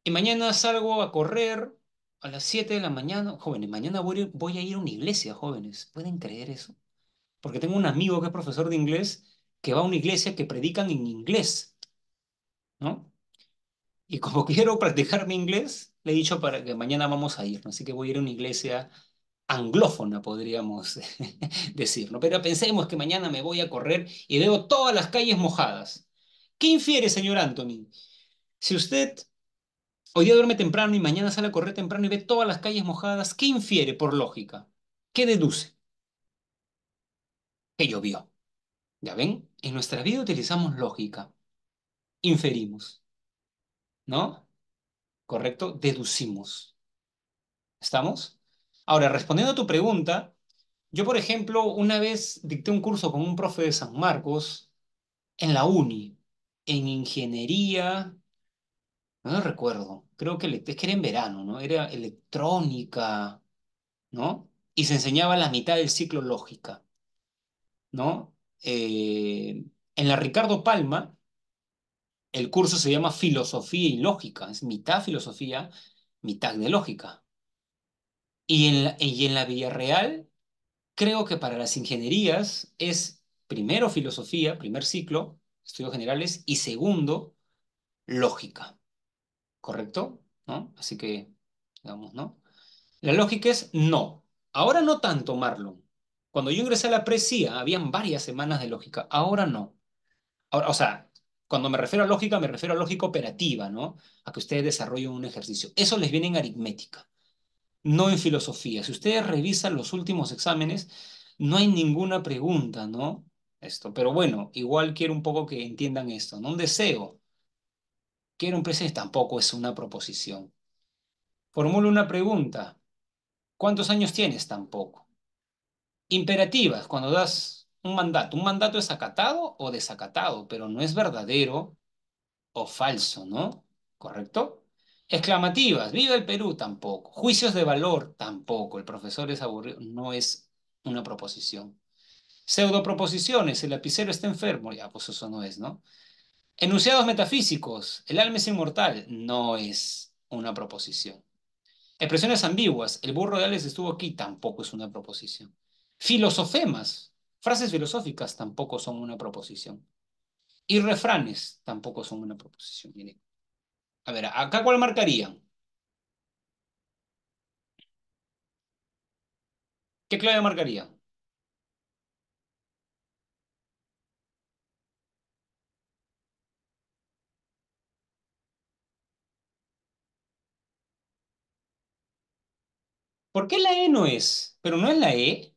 y mañana salgo a correr a las 7 de la mañana. Jóvenes, mañana voy a ir a una iglesia, jóvenes. ¿Pueden creer eso? Porque tengo un amigo que es profesor de inglés que va a una iglesia que predican en inglés, ¿no? Y como quiero practicar mi inglés, le he dicho para que mañana vamos a ir, ¿no? Así que voy a ir a una iglesia anglófona, podríamos decir, ¿no? Pero pensemos que mañana me voy a correr y veo todas las calles mojadas. ¿Qué infiere, señor Anthony? Si usted hoy día duerme temprano y mañana sale a correr temprano y ve todas las calles mojadas, ¿qué infiere por lógica? ¿Qué deduce? Que llovió. ¿Ya ven? En nuestra vida utilizamos lógica, inferimos, ¿no? ¿Correcto? Deducimos. ¿Estamos? Ahora, respondiendo a tu pregunta, yo, por ejemplo, una vez dicté un curso con un profe de San Marcos en la uni, en ingeniería, no lo recuerdo, creo que es que era en verano, ¿no? Era electrónica, ¿no? Y se enseñaba la mitad del ciclo lógica, ¿no? En la Ricardo Palma, el curso se llama Filosofía y Lógica, es mitad filosofía, mitad de lógica. Y en la Villarreal, creo que para las ingenierías es primero filosofía, primer ciclo, estudios generales, y segundo, lógica, ¿correcto? ¿No? Así que, digamos, ¿no? La lógica es no. Ahora no tanto, Marlon. Cuando yo ingresé a la presía, habían varias semanas de lógica. Ahora no. Ahora, o sea, cuando me refiero a lógica, me refiero a lógica operativa, ¿no? A que ustedes desarrollen un ejercicio. Eso les viene en aritmética, no en filosofía. Si ustedes revisan los últimos exámenes, no hay ninguna pregunta, ¿no? Esto, pero bueno, igual quiero un poco que entiendan esto, ¿no? Un deseo, quiero un presente, tampoco es una proposición. Formulo una pregunta, ¿cuántos años tienes? Tampoco. Imperativas, cuando das un mandato es acatado o desacatado, pero no es verdadero o falso, ¿no? ¿Correcto? Exclamativas, viva el Perú, tampoco. Juicios de valor, tampoco. El profesor es aburrido, no es una proposición. Pseudoproposiciones, el lapicero está enfermo, ya, pues eso no es, ¿no? Enunciados metafísicos, el alma es inmortal, no es una proposición. Expresiones ambiguas, el burro de Alex estuvo aquí, tampoco es una proposición. Filosofemas, frases filosóficas, tampoco son una proposición. Y refranes, tampoco son una proposición. Miren. A ver, ¿acá cuál marcarían? ¿Qué clave marcarían? ¿Por qué la E no es? Pero no es la E.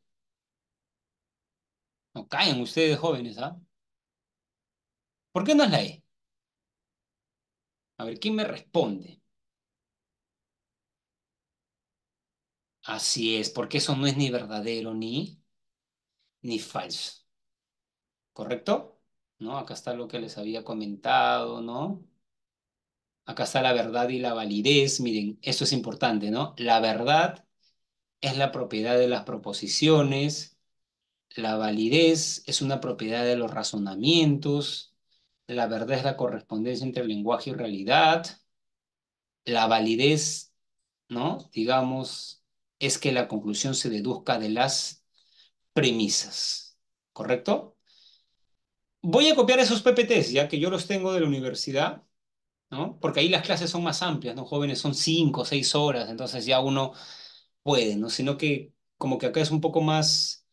No caen ustedes jóvenes, ¿ah? ¿Por qué no es la E? A ver, ¿quién me responde? Así es, porque eso no es ni verdadero ni falso. ¿Correcto? ¿No? Acá está lo que les había comentado, ¿no? Acá está la verdad y la validez. Miren, eso es importante, ¿no? La verdad es la propiedad de las proposiciones. La validez es una propiedad de los razonamientos. La verdad es la correspondencia entre lenguaje y realidad. La validez, ¿no? Digamos, es que la conclusión se deduzca de las premisas. ¿Correcto? Voy a copiar esos PPTs, ya que yo los tengo de la universidad, ¿no? Porque ahí las clases son más amplias, ¿no? Jóvenes son 5 o 6 horas, entonces ya uno puede, ¿no? Sino que como que acá es un poco más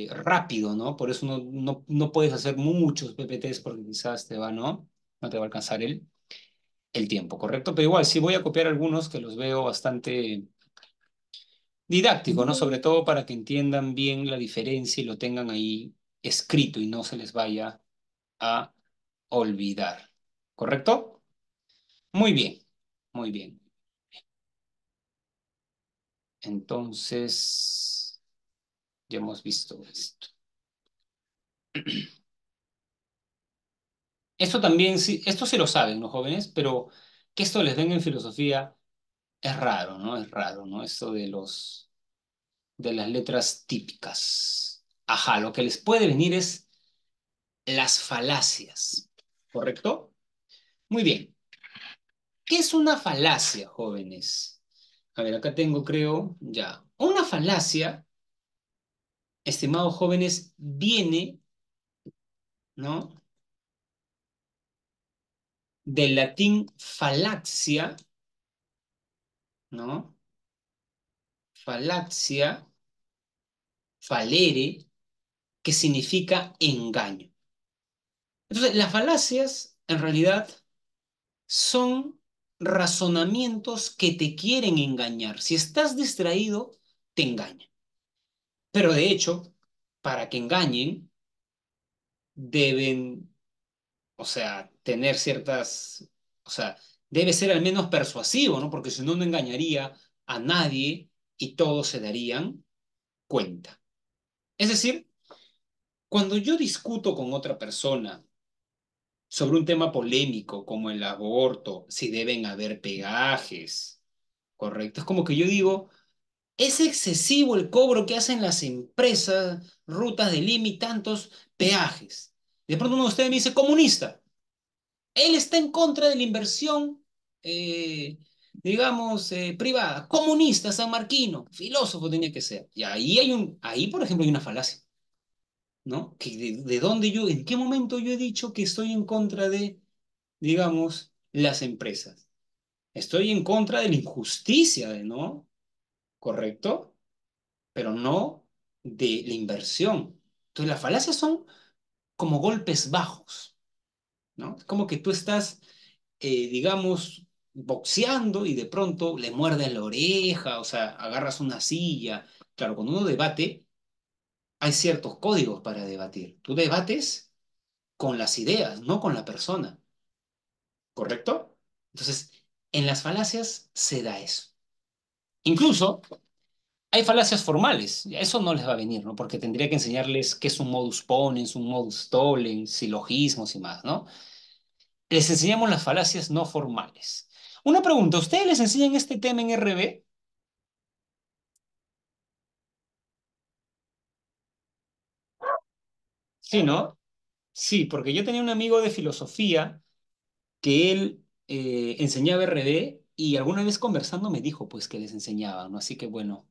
rápido, ¿no? Por eso no puedes hacer muchos PPTs porque quizás te va, ¿no? No te va a alcanzar el tiempo, ¿correcto? Pero igual, sí voy a copiar algunos que los veo bastante didácticos, ¿no? Sobre todo para que entiendan bien la diferencia y lo tengan ahí escrito y no se les vaya a olvidar, ¿correcto? Muy bien, muy bien. Entonces, ya hemos visto esto. Esto también, sí, esto se lo saben los jóvenes, pero que esto les venga en filosofía es raro, ¿no? Es raro, ¿no? Esto de las letras típicas. Ajá, lo que les puede venir es las falacias, ¿correcto? Muy bien. ¿Qué es una falacia, jóvenes? A ver, acá tengo, creo, ya. Una falacia, estimados jóvenes, viene, ¿no? Del latín falaxia, ¿no? Falaxia, falere, que significa engaño. Entonces, las falacias, en realidad, son razonamientos que te quieren engañar. Si estás distraído, te engañan. Pero de hecho, para que engañen, deben, o sea, tener ciertas, o sea, debe ser al menos persuasivo, ¿no? Porque si no, no engañaría a nadie y todos se darían cuenta. Es decir, cuando yo discuto con otra persona sobre un tema polémico como el aborto, si deben haber peajes, ¿correcto? Es como que yo digo, es excesivo el cobro que hacen las empresas, rutas de Lima y tantos peajes. De pronto uno de ustedes me dice, comunista. Él está en contra de la inversión, digamos, privada. Comunista, sanmarquino, filósofo tenía que ser. Y ahí, por ejemplo, hay una falacia, ¿no? Que de dónde yo, en qué momento yo he dicho que estoy en contra de, digamos, las empresas. Estoy en contra de la injusticia, ¿no? ¿Correcto? Pero no de la inversión. Entonces, las falacias son como golpes bajos, ¿no? Es como que tú estás, digamos, boxeando y de pronto le muerdes la oreja, o sea, agarras una silla. Claro, cuando uno debate, hay ciertos códigos para debatir. Tú debates con las ideas, no con la persona, ¿correcto? Entonces, en las falacias se da eso. Incluso hay falacias formales, y a eso no les va a venir, ¿no? Porque tendría que enseñarles qué es un modus ponens, un modus tollens, silogismos y más, ¿no? Les enseñamos las falacias no formales. Una pregunta, ¿ustedes les enseñan este tema en RB? Sí, ¿no? Sí, porque yo tenía un amigo de filosofía que él enseñaba RB y alguna vez conversando me dijo pues que les enseñaba, ¿no? Así que bueno,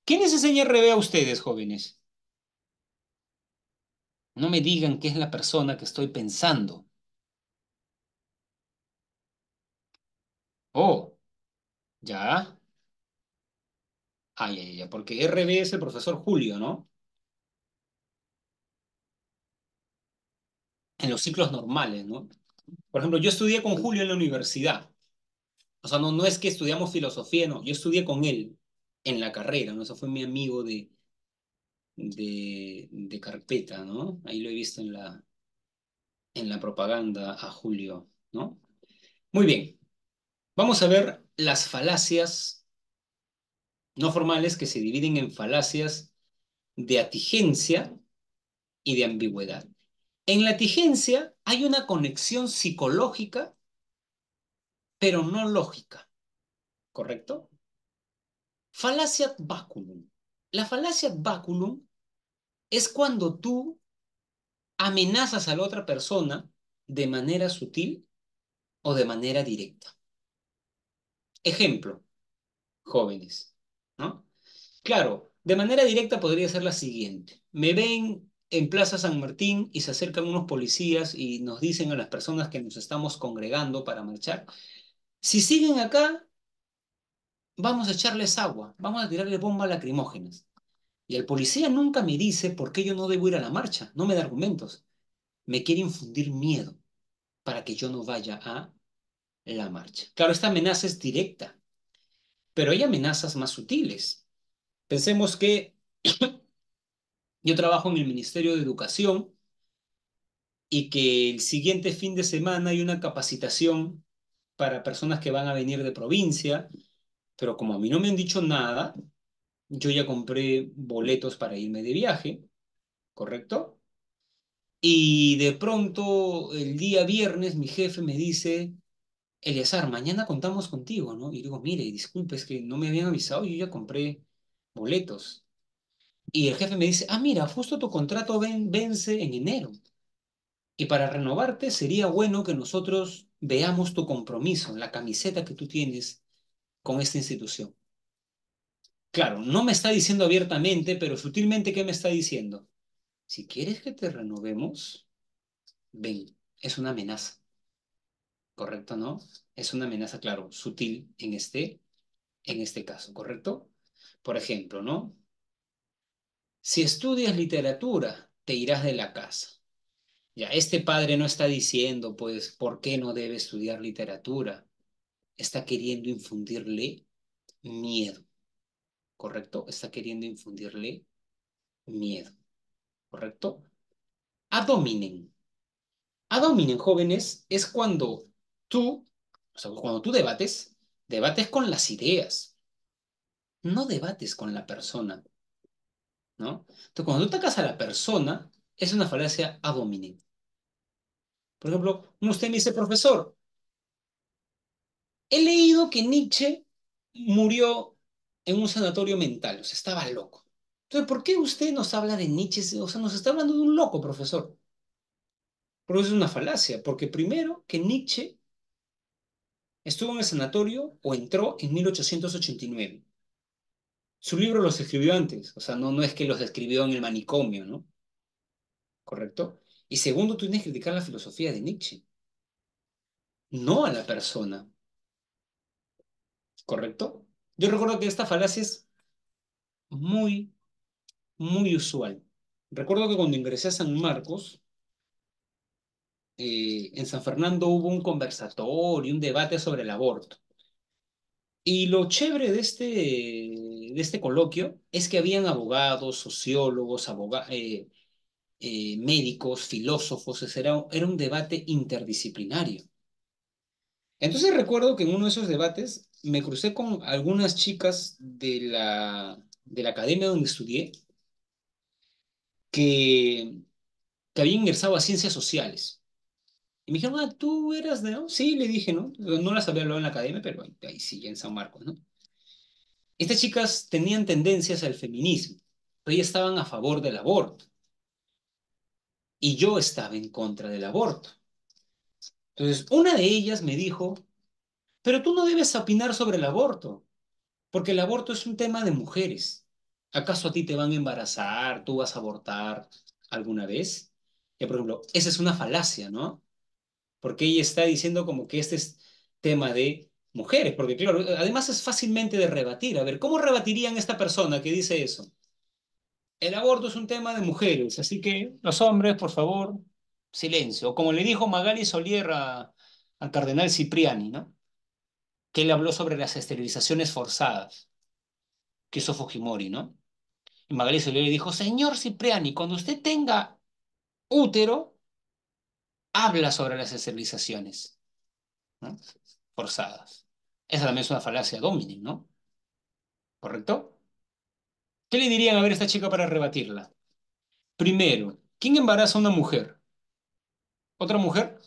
¿quién les enseña RB a ustedes, jóvenes? No me digan qué es la persona que estoy pensando. Oh, ya. Ay, ay, ay, porque RB es el profesor Julio, ¿no? En los ciclos normales, ¿no? Por ejemplo, yo estudié con Julio en la universidad. O sea, no es que estudiamos filosofía, no. Yo estudié con él en la carrera, ¿no? Eso fue mi amigo de carpeta, ¿no? Ahí lo he visto en la propaganda a Julio, ¿no? Muy bien. Vamos a ver las falacias no formales que se dividen en falacias de atigencia y de ambigüedad. En la atigencia hay una conexión psicológica, pero no lógica, ¿correcto? Falacia ad baculum. La falacia ad baculum es cuando tú amenazas a la otra persona de manera sutil o de manera directa. Ejemplo, jóvenes, ¿no? Claro, de manera directa podría ser la siguiente. Me ven en Plaza San Martín y se acercan unos policías y nos dicen a las personas que nos estamos congregando para marchar, si siguen acá, vamos a echarles agua, vamos a tirarles bombas lacrimógenas. Y el policía nunca me dice por qué yo no debo ir a la marcha, no me da argumentos. Me quiere infundir miedo para que yo no vaya a la marcha. Claro, esta amenaza es directa, pero hay amenazas más sutiles. Pensemos que yo trabajo en el Ministerio de Educación y que el siguiente fin de semana hay una capacitación para personas que van a venir de provincia, pero como a mí no me han dicho nada, yo ya compré boletos para irme de viaje, ¿correcto? Y de pronto el día viernes mi jefe me dice, Eleazar, mañana contamos contigo, ¿no? Y digo, mire, disculpe, es que no me habían avisado, yo ya compré boletos. Y el jefe me dice, ah, mira, justo tu contrato vence en enero. Y para renovarte sería bueno que nosotros veamos tu compromiso, la camiseta que tú tienes con esta institución. Claro, no me está diciendo abiertamente, pero sutilmente, ¿qué me está diciendo? Si quieres que te renovemos, ven, es una amenaza, ¿correcto, no? Es una amenaza, claro, sutil en este caso, ¿correcto? Por ejemplo, ¿no? Si estudias literatura, te irás de la casa. Ya, este padre no está diciendo, pues, ¿por qué no debe estudiar literatura? Está queriendo infundirle miedo, ¿correcto? Está queriendo infundirle miedo, ¿correcto? Ad hominem. Ad hominem, jóvenes, es cuando tú, o sea, cuando tú debates, debates con las ideas, no debates con la persona, ¿no? Entonces, cuando tú atacas a la persona, es una falacia ad hominem. Por ejemplo, usted me dice, profesor, he leído que Nietzsche murió en un sanatorio mental, o sea, estaba loco. Entonces, ¿por qué usted nos habla de Nietzsche? O sea, nos está hablando de un loco, profesor. Pero eso es una falacia, porque primero que Nietzsche estuvo en el sanatorio o entró en 1889. Su libro los escribió antes, o sea, no es que los escribió en el manicomio, ¿no? ¿Correcto? Y segundo, tú tienes que criticar la filosofía de Nietzsche, no a la persona, ¿correcto? Yo recuerdo que esta falacia es muy, muy usual. Recuerdo que cuando ingresé a San Marcos, en San Fernando hubo un conversatorio, un debate sobre el aborto. Y lo chévere de este coloquio es que habían abogados, sociólogos, médicos, filósofos, era un debate interdisciplinario. Entonces recuerdo que en uno de esos debates me crucé con algunas chicas de la academia donde estudié que, que habían ingresado a ciencias sociales. Y me dijeron, ah, tú eras de, ¿no? Sí, le dije, ¿no? No las había hablado en la academia, pero ahí sí, ya en San Marcos, ¿no? Estas chicas tenían tendencias al feminismo, pero ellas estaban a favor del aborto y yo estaba en contra del aborto. Entonces, una de ellas me dijo, pero tú no debes opinar sobre el aborto, porque el aborto es un tema de mujeres. ¿Acaso a ti te van a embarazar? ¿Tú vas a abortar alguna vez? Ya, por ejemplo, esa es una falacia, ¿no? Porque ella está diciendo como que este es tema de mujeres, porque claro, además es fácilmente de rebatir. A ver, ¿cómo rebatirían esta persona que dice eso? El aborto es un tema de mujeres, así que los hombres, por favor, silencio. O como le dijo Magali Solier al cardenal Cipriani, ¿no? Que él habló sobre las esterilizaciones forzadas, que hizo Fujimori, ¿no? Y Magali Solier le dijo, señor Cipriani, cuando usted tenga útero, habla sobre las esterilizaciones, ¿no? Forzadas. Esa también es una falacia domini, ¿no? ¿Correcto? ¿Qué le dirían a ver a esta chica para rebatirla? Primero, ¿quién embaraza a una mujer? ¿Otra mujer?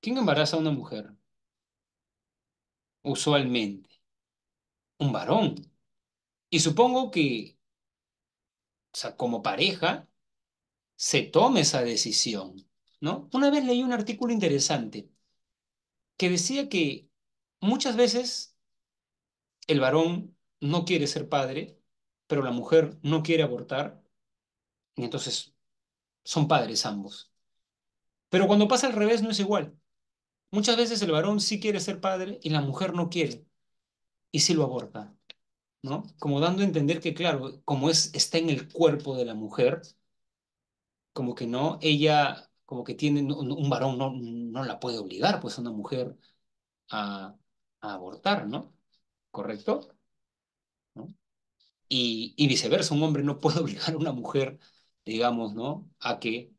¿Quién embaraza a una mujer? Usualmente, un varón. Y supongo que, o sea, como pareja, se tome esa decisión, ¿no? Una vez leí un artículo interesante que decía que muchas veces el varón no quiere ser padre, pero la mujer no quiere abortar, y entonces son padres ambos. Pero cuando pasa al revés no es igual. Muchas veces el varón sí quiere ser padre y la mujer no quiere. ¿Y si lo aborta? ¿No? Como dando a entender que, claro, como está en el cuerpo de la mujer, como que no, ella, como que tiene, un varón no la puede obligar, pues, a una mujer a, a abortar, ¿no? ¿Correcto? ¿No? Y viceversa, un hombre no puede obligar a una mujer, digamos, ¿no? A que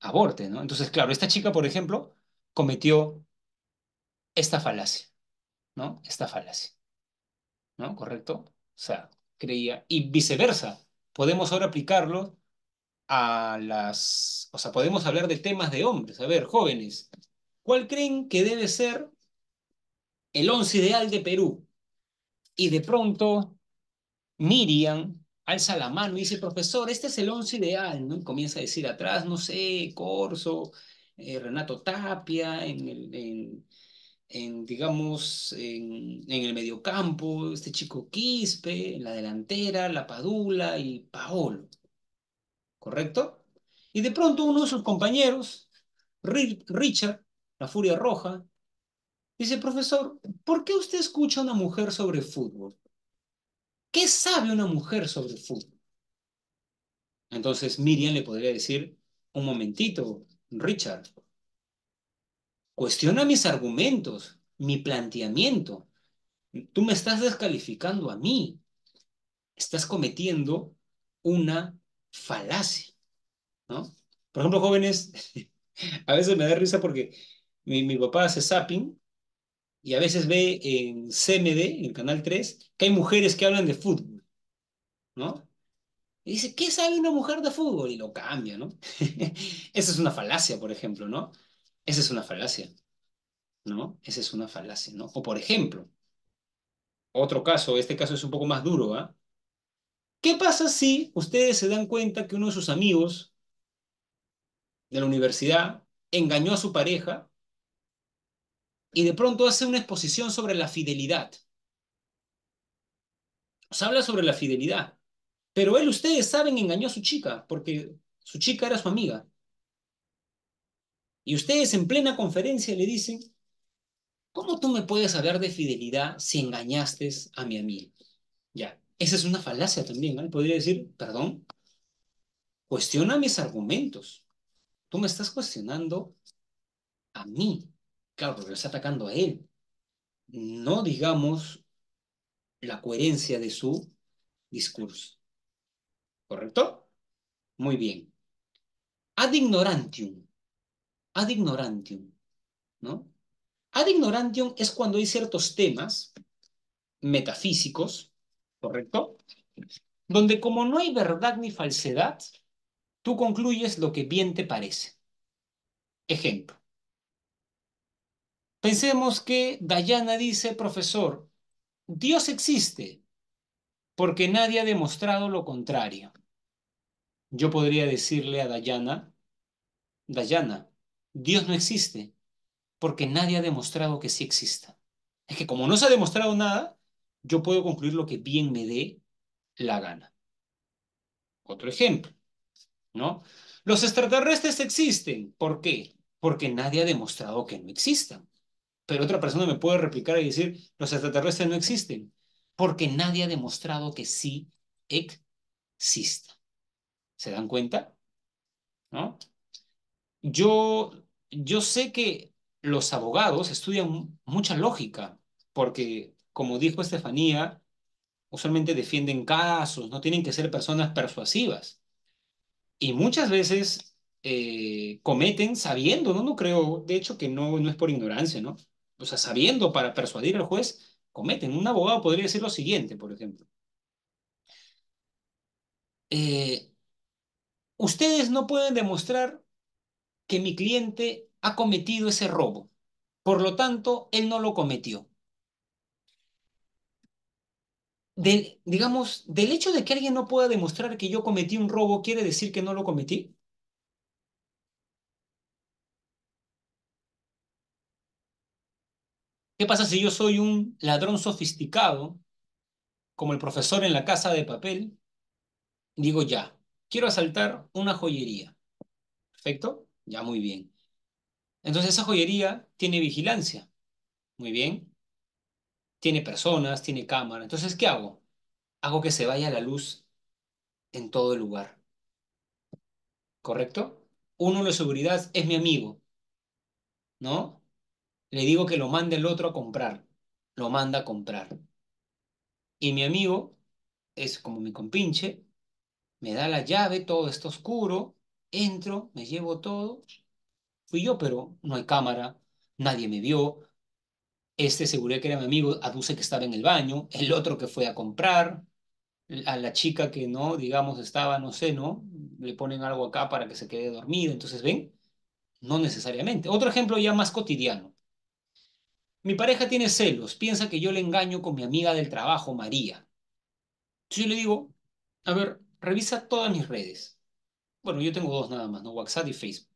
aborte, ¿no? Entonces, claro, esta chica, por ejemplo, cometió esta falacia, ¿no? Esta falacia, ¿no? ¿Correcto? O sea, creía, y viceversa, podemos ahora aplicarlo o sea, podemos hablar de temas de hombres. A ver, jóvenes, ¿cuál creen que debe ser el once ideal de Perú? Y de pronto Miriam alza la mano y dice, profesor, este es el once ideal, ¿no? Y comienza a decir atrás, no sé, Corso, Renato Tapia, digamos, en el mediocampo, este chico Quispe, en la delantera, La Padula y Paolo, ¿correcto? Y de pronto uno de sus compañeros, Richard, la Furia Roja, dice, profesor, ¿por qué usted escucha a una mujer sobre fútbol? ¿Qué sabe una mujer sobre fútbol? Entonces Miriam le podría decir, un momentito, Richard, cuestiona mis argumentos, mi planteamiento. Tú me estás descalificando a mí, estás cometiendo una falacia, ¿no? Por ejemplo, jóvenes, a veces me da risa porque mi papá hace zapping y a veces ve en CMD, en el canal 3 que hay mujeres que hablan de fútbol, ¿no? Y dice, ¿qué sabe una mujer de fútbol? Y lo cambia, ¿no? Esa es una falacia, por ejemplo, ¿no? Esa es una falacia, ¿no? Esa es una falacia, ¿no? O por ejemplo, otro caso, este caso es un poco más duro, ¿ah? ¿Qué pasa si ustedes se dan cuenta que uno de sus amigos de la universidad engañó a su pareja y de pronto hace una exposición sobre la fidelidad? Os habla sobre la fidelidad, pero él, ustedes saben, engañó a su chica porque su chica era su amiga. Y ustedes en plena conferencia le dicen, ¿cómo tú me puedes hablar de fidelidad si engañaste a mi amigo? Ya, esa es una falacia también, ¿no? Podría decir, perdón, cuestiona mis argumentos. Tú me estás cuestionando a mí. Claro, porque lo está atacando a él. No digamos la coherencia de su discurso. ¿Correcto? Muy bien. Ad ignorantium. Ad ignorantium, ¿no? Ad ignorantium es cuando hay ciertos temas metafísicos, ¿correcto? Donde como no hay verdad ni falsedad, tú concluyes lo que bien te parece. Ejemplo, pensemos que Dayana dice, profesor, Dios existe porque nadie ha demostrado lo contrario. Yo podría decirle a Dayana, Dayana, Dios no existe porque nadie ha demostrado que sí exista. Es que como no se ha demostrado nada, yo puedo concluir lo que bien me dé la gana. Otro ejemplo, ¿no? Los extraterrestres existen. ¿Por qué? Porque nadie ha demostrado que no existan. Pero otra persona me puede replicar y decir, los extraterrestres no existen, porque nadie ha demostrado que sí existan. ¿Se dan cuenta? ¿No? Yo, yo sé que los abogados estudian mucha lógica, porque, como dijo Estefanía, usualmente defienden casos, no tienen que ser personas persuasivas. Y muchas veces cometen sabiendo, ¿no? No creo, de hecho, que no es por ignorancia, ¿no? O sea, sabiendo para persuadir al juez, cometen. Un abogado podría decir lo siguiente, por ejemplo. eh, Ustedes no pueden demostrar que mi cliente ha cometido ese robo. Por lo tanto, él no lo cometió. Digamos, del hecho de que alguien no pueda demostrar que yo cometí un robo, ¿quiere decir que no lo cometí? ¿Qué pasa si yo soy un ladrón sofisticado, como el profesor en La Casa de Papel? Digo ya, quiero asaltar una joyería. ¿Perfecto? Ya, muy bien. Entonces esa joyería tiene vigilancia. Muy bien. tiene personas, tiene cámara. Entonces, ¿qué hago? Hago que se vaya la luz en todo el lugar, ¿correcto? Uno de seguridad es mi amigo, ¿no? Le digo que lo mande el otro a comprar. Lo manda a comprar. Y mi amigo es como mi compinche, me da la llave, todo está oscuro, entro, me llevo todo. Fui yo, pero no hay cámara, nadie me vio. Este seguro que era mi amigo, aduce que estaba en el baño, el otro que fue a comprar, a la chica que no, digamos, estaba, no sé, ¿no? Le ponen algo acá para que se quede dormida. Entonces, ¿ven? No necesariamente. Otro ejemplo ya más cotidiano. Mi pareja tiene celos, piensa que yo le engaño con mi amiga del trabajo, María. Entonces yo le digo, a ver, revisa todas mis redes. Bueno, yo tengo dos nada más, ¿no? WhatsApp y Facebook.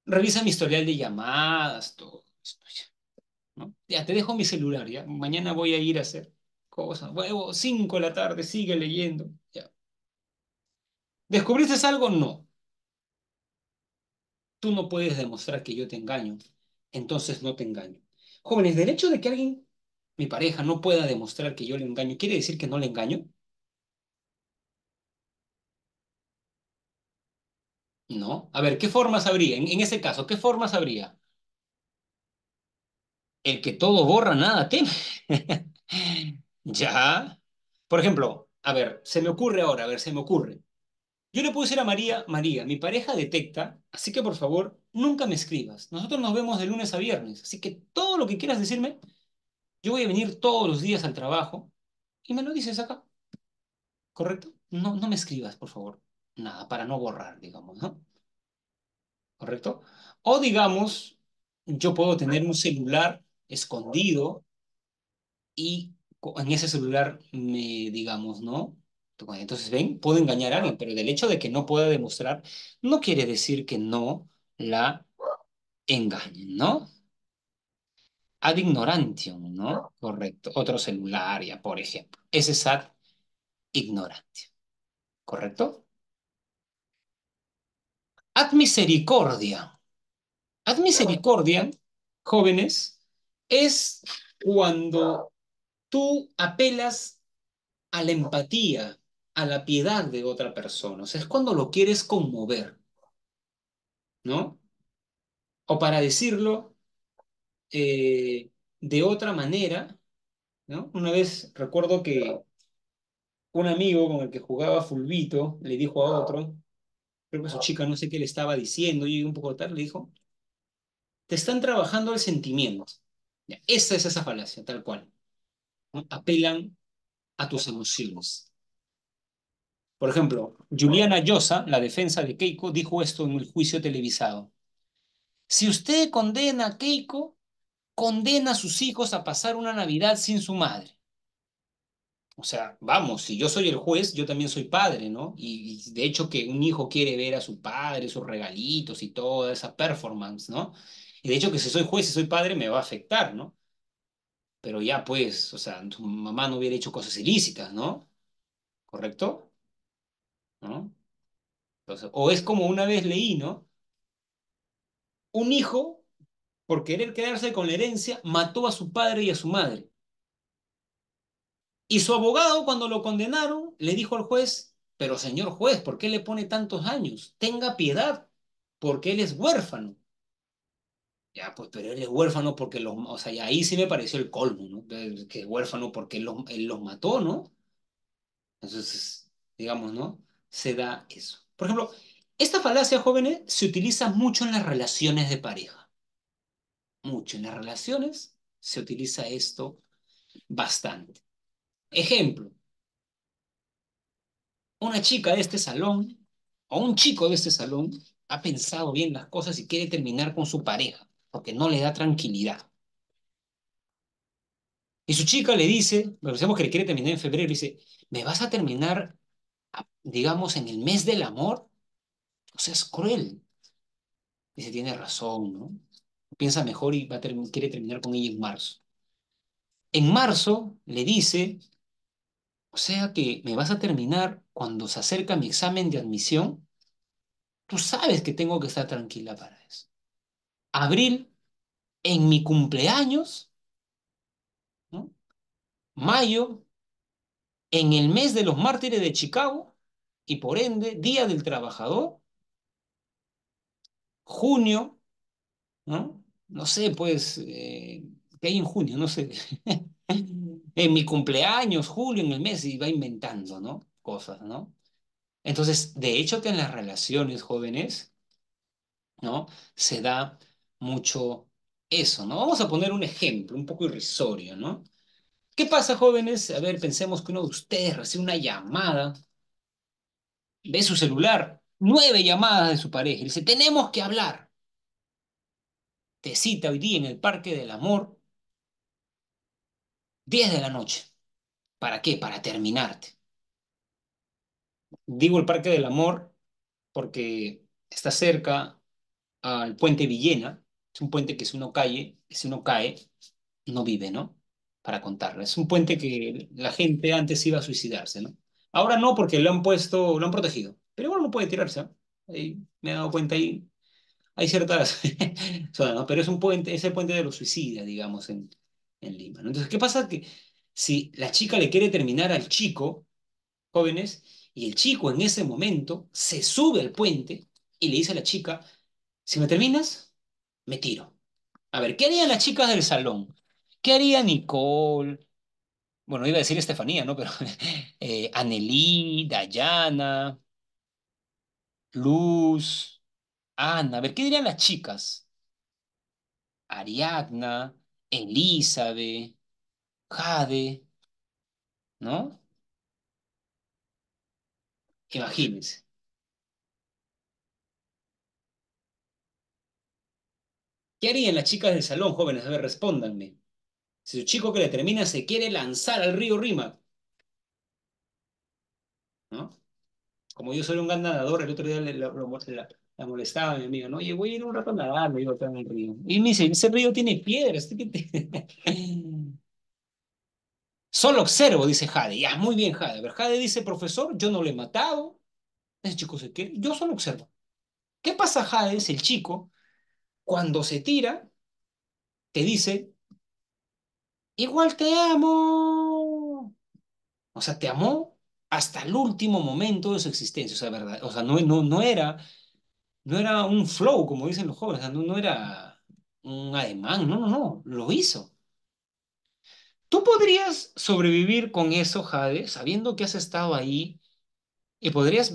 Revisa mi historial de llamadas, todo esto, ya, ¿no? Ya, te dejo mi celular, ya. Mañana voy a ir a hacer cosas. Huevo, 5 de la tarde, sigue leyendo. Ya. ¿Descubriste algo? No. Tú no puedes demostrar que yo te engaño, entonces no te engaño. Jóvenes, del hecho de que alguien, mi pareja, no pueda demostrar que yo le engaño, ¿quiere decir que no le engaño? No. A ver, ¿qué formas habría? En ese caso, ¿qué formas habría? El que todo borra, nada teme. Ya. Por ejemplo, a ver, se me ocurre ahora, a ver, se me ocurre. Yo le puedo decir a María, María, mi pareja detecta, así que por favor, nunca me escribas. Nosotros nos vemos de lunes a viernes, así que todo lo que quieras decirme, yo voy a venir todos los días al trabajo y me lo dices acá, ¿correcto? No, no me escribas, por favor. Nada, para no borrar, digamos, ¿no? ¿Correcto? O digamos, yo puedo tener un celular escondido y en ese celular me, digamos, ¿no? Entonces, ven, puedo engañar a alguien, pero del hecho de que no pueda demostrar, no quiere decir que no la engañen, ¿no? Ad ignorantium, ¿no? Correcto. Otro celular, ya, por ejemplo. Ese es ad ignorantium, ¿correcto? Ad misericordia. Ad misericordia, jóvenes, es cuando tú apelas a la empatía, a la piedad de otra persona. O sea, es cuando lo quieres conmover, ¿no? O para decirlo de otra manera, ¿no? Una vez recuerdo que un amigo con el que jugaba fulbito le dijo a otro, creo que su chica no sé qué le estaba diciendo, yo llegué un poco tarde, le dijo, te están trabajando el sentimiento. Ya, esa es esa falacia, tal cual, ¿no? Apelan a tus emociones. Por ejemplo, Juliana Llosa, la defensa de Keiko, dijo esto en el juicio televisado. Si usted condena a Keiko, condena a sus hijos a pasar una Navidad sin su madre. O sea, vamos, si yo soy el juez, yo también soy padre, ¿no? Y de hecho que un hijo quiere ver a su padre, sus regalitos y toda esa performance, ¿no? Y de hecho que si soy juez y soy padre me va a afectar, ¿no? Pero ya pues, o sea, tu mamá no hubiera hecho cosas ilícitas, ¿no? ¿Correcto? ¿No? Entonces, o es como una vez leí, ¿no? Un hijo, por querer quedarse con la herencia, mató a su padre y a su madre. Y su abogado, cuando lo condenaron, le dijo al juez, pero señor juez, ¿por qué le pone tantos años? Tenga piedad, porque él es huérfano. Ya, pues, pero él es huérfano porque los, o sea, y ahí sí me pareció el colmo, ¿no? Que es huérfano porque él los mató, ¿no? Entonces, digamos, ¿no? Se da eso. Por ejemplo, esta falacia, jóvenes, se utiliza mucho en las relaciones de pareja. Mucho. En las relaciones se utiliza esto bastante. Ejemplo, una chica de este salón o un chico de este salón ha pensado bien las cosas y quiere terminar con su pareja porque no le da tranquilidad. Y su chica le dice, pensemos que le quiere terminar en febrero, y dice, ¿me vas a terminar, digamos, en el mes del amor? O sea, es cruel. Dice, tiene razón, ¿no? Piensa mejor y quiere terminar con ella en marzo. En marzo le dice, o sea que me vas a terminar cuando se acerca mi examen de admisión. Tú sabes que tengo que estar tranquila para eso. Abril, en mi cumpleaños, Mayo, en el mes de los mártires de Chicago, y por ende, Día del Trabajador. Junio, ¿no? No sé, pues, ¿qué hay en junio? No sé. En mi cumpleaños, julio, en el mes, y va inventando, ¿no? Cosas, ¿no? Entonces, de hecho que en las relaciones jóvenes, ¿no? Se da mucho eso, ¿no? Vamos a poner un ejemplo un poco irrisorio, ¿no? ¿Qué pasa, jóvenes? A ver, pensemos que uno de ustedes recibe una llamada, ve su celular, 9 llamadas de su pareja, y dice, tenemos que hablar. Te cita hoy día en el Parque del Amor, 10 de la noche. ¿Para qué? Para terminarte. Digo el Parque del Amor porque está cerca al puente Villena. Es un puente que si uno cae, no vive, ¿no? Para contarlo. Es un puente que la gente antes iba a suicidarse, ¿no? Ahora no, porque lo han puesto, lo han protegido. Pero igual no puede tirarse, ¿no? Ahí me he dado cuenta ahí. Hay ciertas zonas, ¿no? Pero es un puente, es el puente de los suicidas, digamos, en Lima, ¿no? Entonces, ¿qué pasa? Que si la chica le quiere terminar al chico, jóvenes, y el chico en ese momento se sube al puente y le dice a la chica, si me terminas, me tiro. A ver, ¿qué harían las chicas del salón? ¿Qué haría Nicole? Bueno, iba a decir Estefanía, ¿no? Pero Annelí, Dayana, Luz, Ana. A ver, ¿qué dirían las chicas? Ariadna, Elizabeth, Jade, ¿no? Imagínense. ¿Qué harían las chicas del salón, jóvenes? A ver, respóndanme. Si su chico que le termina se quiere lanzar al río Rímac, ¿no? Como yo soy un gran nadador, el otro día la molestaba a mi amiga, ¿no? Oye, voy a ir un rato a nadar, me digo, acá en el río. Y me dice, ese río tiene piedras. Solo observo, dice Jade. Ya, muy bien, Jade. A ver, Jade dice, profesor, yo no le he matado. Ese chico se quiere. Yo solo observo. ¿Qué pasa, Jade? Es el chico, cuando se tira, te dice, igual te amo. O sea, te amó hasta el último momento de su existencia. O sea, ¿verdad? O sea, no era un flow, como dicen los jóvenes, o sea, no era un ademán, no, no, no, lo hizo. ¿Tú podrías sobrevivir con eso, Jade, sabiendo que has estado ahí y podrías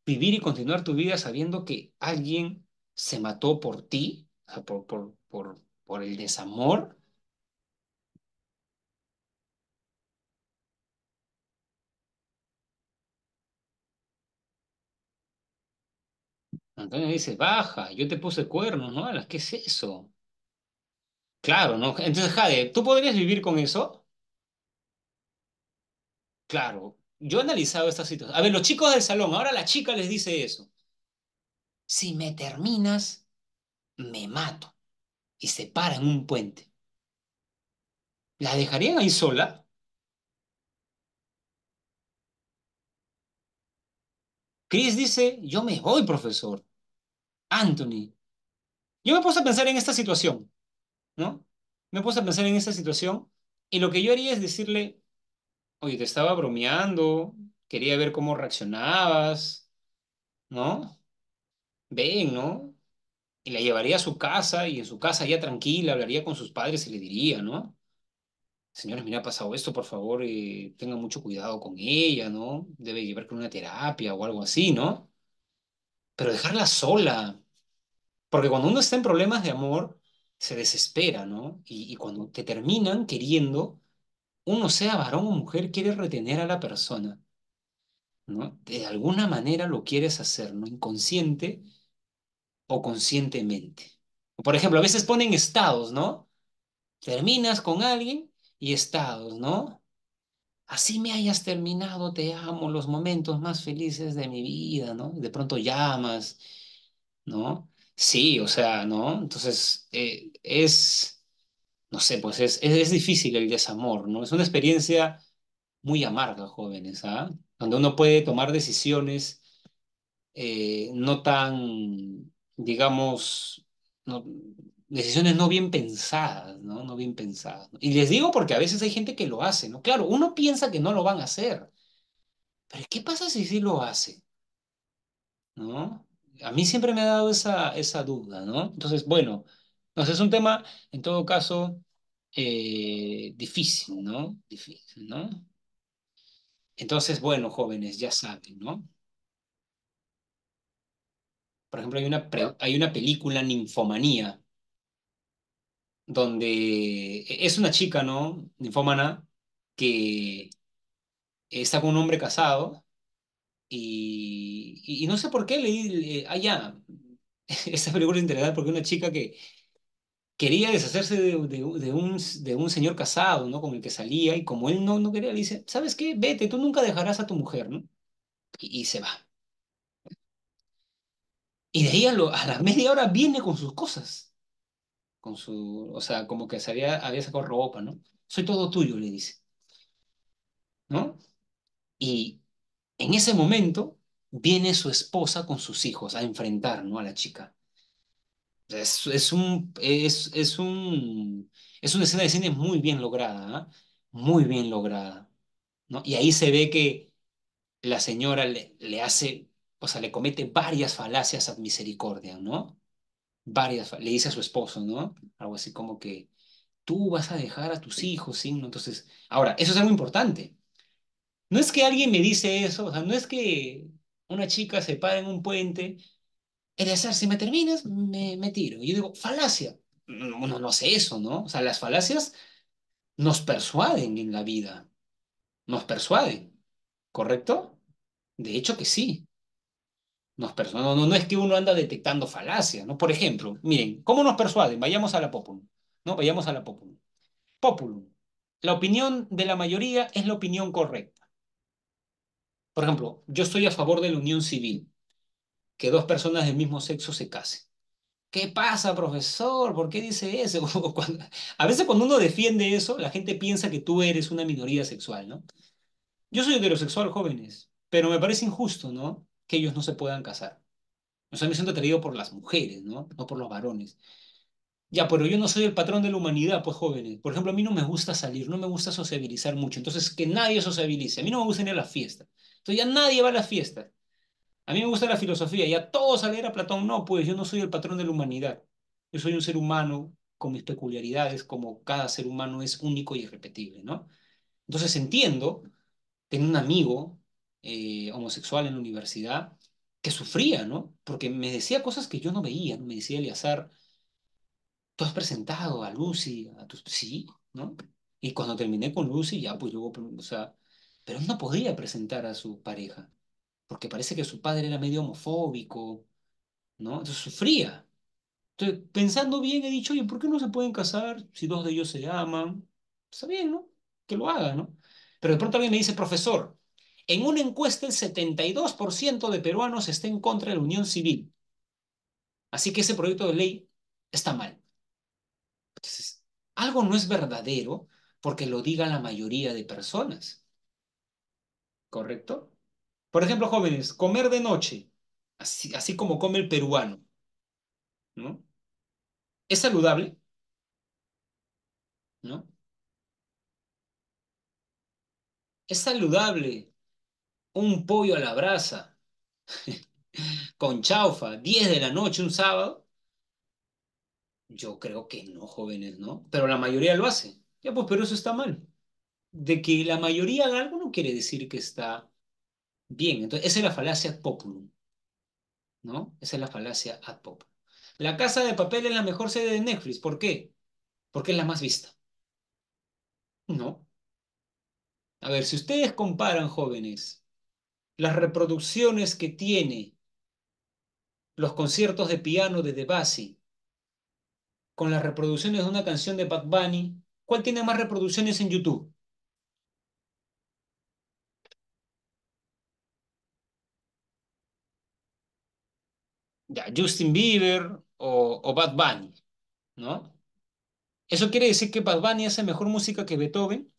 vivir y continuar tu vida sabiendo que alguien se mató por ti, o sea, por el desamor? Antonio dice, baja, yo te puse cuernos, ¿no? Alas, ¿qué es eso? Claro, ¿no? Entonces, Jade, ¿tú podrías vivir con eso? Claro, yo he analizado esta situación. A ver, los chicos del salón, ahora la chica les dice eso. Si me terminas, me mato. Y se para en un puente. ¿La dejarían ahí sola? Chris dice, yo me voy, profesor. Anthony. Yo me puse a pensar en esta situación, ¿no? Me puse a pensar en esta situación y lo que yo haría es decirle, oye, te estaba bromeando, quería ver cómo reaccionabas, ¿no? Ven, ¿no? Y la llevaría a su casa y en su casa ya tranquila, hablaría con sus padres y le diría, ¿no? Señores, mira, ha pasado esto, por favor, tengan mucho cuidado con ella, ¿no? Debe llevar con una terapia o algo así, ¿no? Pero dejarla sola, porque cuando uno está en problemas de amor, se desespera, ¿no? Y cuando te terminan queriendo, uno sea varón o mujer, quiere retener a la persona, ¿no? De alguna manera lo quieres hacer, ¿no? Inconsciente o conscientemente. Por ejemplo, a veces ponen estados, ¿no? Terminas con alguien y estados, ¿no? Así me hayas terminado, te amo, los momentos más felices de mi vida, ¿no? De pronto llamas, ¿no? Sí, o sea, ¿no? Entonces, no sé, pues es difícil el desamor, ¿no? Es una experiencia muy amarga, jóvenes, ¿ah? Donde uno puede tomar decisiones no tan, digamos, no, decisiones no bien pensadas, ¿no? No bien pensadas, ¿no? Y les digo porque a veces hay gente que lo hace, ¿no? Claro, uno piensa que no lo van a hacer, pero ¿qué pasa si sí lo hace? ¿No? A mí siempre me ha dado esa duda, ¿no? Entonces, bueno, no sé, es un tema, en todo caso, difícil, ¿no? Difícil, ¿no? Entonces, bueno, jóvenes, ya saben, ¿no? Por ejemplo, hay una película, Ninfomanía, donde es una chica, ¿no? Ninfómana, que está con un hombre casado y no sé por qué ya, esta película es interesante porque una chica que quería deshacerse de un señor casado, ¿no? Con el que salía, y como él no quería, le dice, ¿sabes qué? Vete, tú nunca dejarás a tu mujer, ¿no? Y se va. Y de ahí a la media hora viene con sus cosas, o sea, como que había sacado ropa, ¿no? Soy todo tuyo, le dice, ¿no? Y en ese momento viene su esposa con sus hijos a enfrentar, ¿no? A la chica. O sea, es una escena de cine muy bien lograda, ¿ah? Muy bien lograda, ¿no? Y ahí se ve que la señora le hace, o sea, le comete varias falacias ad misericordia, ¿no? Le dice a su esposo, ¿no? Algo así como que tú vas a dejar a tus hijos, ¿sí? ¿No? Entonces, ahora, eso es algo importante. No es que alguien me dice eso, o sea, no es que una chica se para en un puente, Eleazar, si me terminas, me tiro. Y yo digo, falacia. Uno no hace eso, ¿no? O sea, las falacias nos persuaden en la vida, nos persuaden, ¿correcto? De hecho que sí. No es que uno anda detectando falacias, ¿no? Por ejemplo, miren, ¿cómo nos persuaden? Vayamos a la Populum, ¿no? Vayamos a la Populum. Populum. La opinión de la mayoría es la opinión correcta. Por ejemplo, yo estoy a favor de la unión civil, que dos personas del mismo sexo se casen. ¿Qué pasa, profesor? ¿Por qué dice eso? A veces cuando uno defiende eso, la gente piensa que tú eres una minoría sexual, ¿no? Yo soy heterosexual, jóvenes, pero me parece injusto, ¿no? Que ellos no se puedan casar. O sea, me siento atraído por las mujeres, ¿no? No por los varones. Ya, pero yo no soy el patrón de la humanidad, pues jóvenes. Por ejemplo, a mí no me gusta salir, no me gusta sociabilizar mucho. Entonces, que nadie sociabilice. A mí no me gusta ir a la fiesta. Entonces, ya nadie va a la fiesta. A mí me gusta la filosofía. Ya todos a leer a Platón. No, pues yo no soy el patrón de la humanidad. Yo soy un ser humano con mis peculiaridades, como cada ser humano es único y irrepetible, ¿no? Entonces, entiendo. Tenía un amigo homosexual en la universidad que sufría, ¿no? Porque me decía cosas que yo no veía, ¿no? Me decía, Eleazar, tú has presentado a Lucy, a tus... Sí, ¿no? Y cuando terminé con Lucy, ya, pues luego, o sea, pero él no podía presentar a su pareja, porque parece que su padre era medio homofóbico, ¿no? Entonces sufría. Entonces, pensando bien, he dicho, oye, ¿por qué no se pueden casar si dos de ellos se aman? Está bien, ¿no? Que lo haga, ¿no? Pero de pronto alguien me dice, profesor, en una encuesta el 72% de peruanos está en contra de la unión civil, así que ese proyecto de ley está mal. Entonces, algo no es verdadero porque lo diga la mayoría de personas, ¿correcto? Por ejemplo, jóvenes, comer de noche, así como come el peruano, ¿no? ¿Es saludable? ¿No? ¿Es saludable un pollo a la brasa con chaufa, 10 de la noche un sábado? Yo creo que no, jóvenes, ¿no? Pero la mayoría lo hace. Ya, pues, pero eso está mal. De que la mayoría haga algo no quiere decir que está bien. Entonces, esa es la falacia ad populum, ¿no? Esa es la falacia ad populum. La Casa de Papel es la mejor serie de Netflix. ¿Por qué? Porque es la más vista. No. A ver, si ustedes comparan, jóvenes, las reproducciones que tiene los conciertos de piano de Debussy con las reproducciones de una canción de Bad Bunny, ¿cuál tiene más reproducciones en YouTube? Ya, Justin Bieber o Bad Bunny, ¿no? ¿Eso quiere decir que Bad Bunny hace mejor música que Beethoven,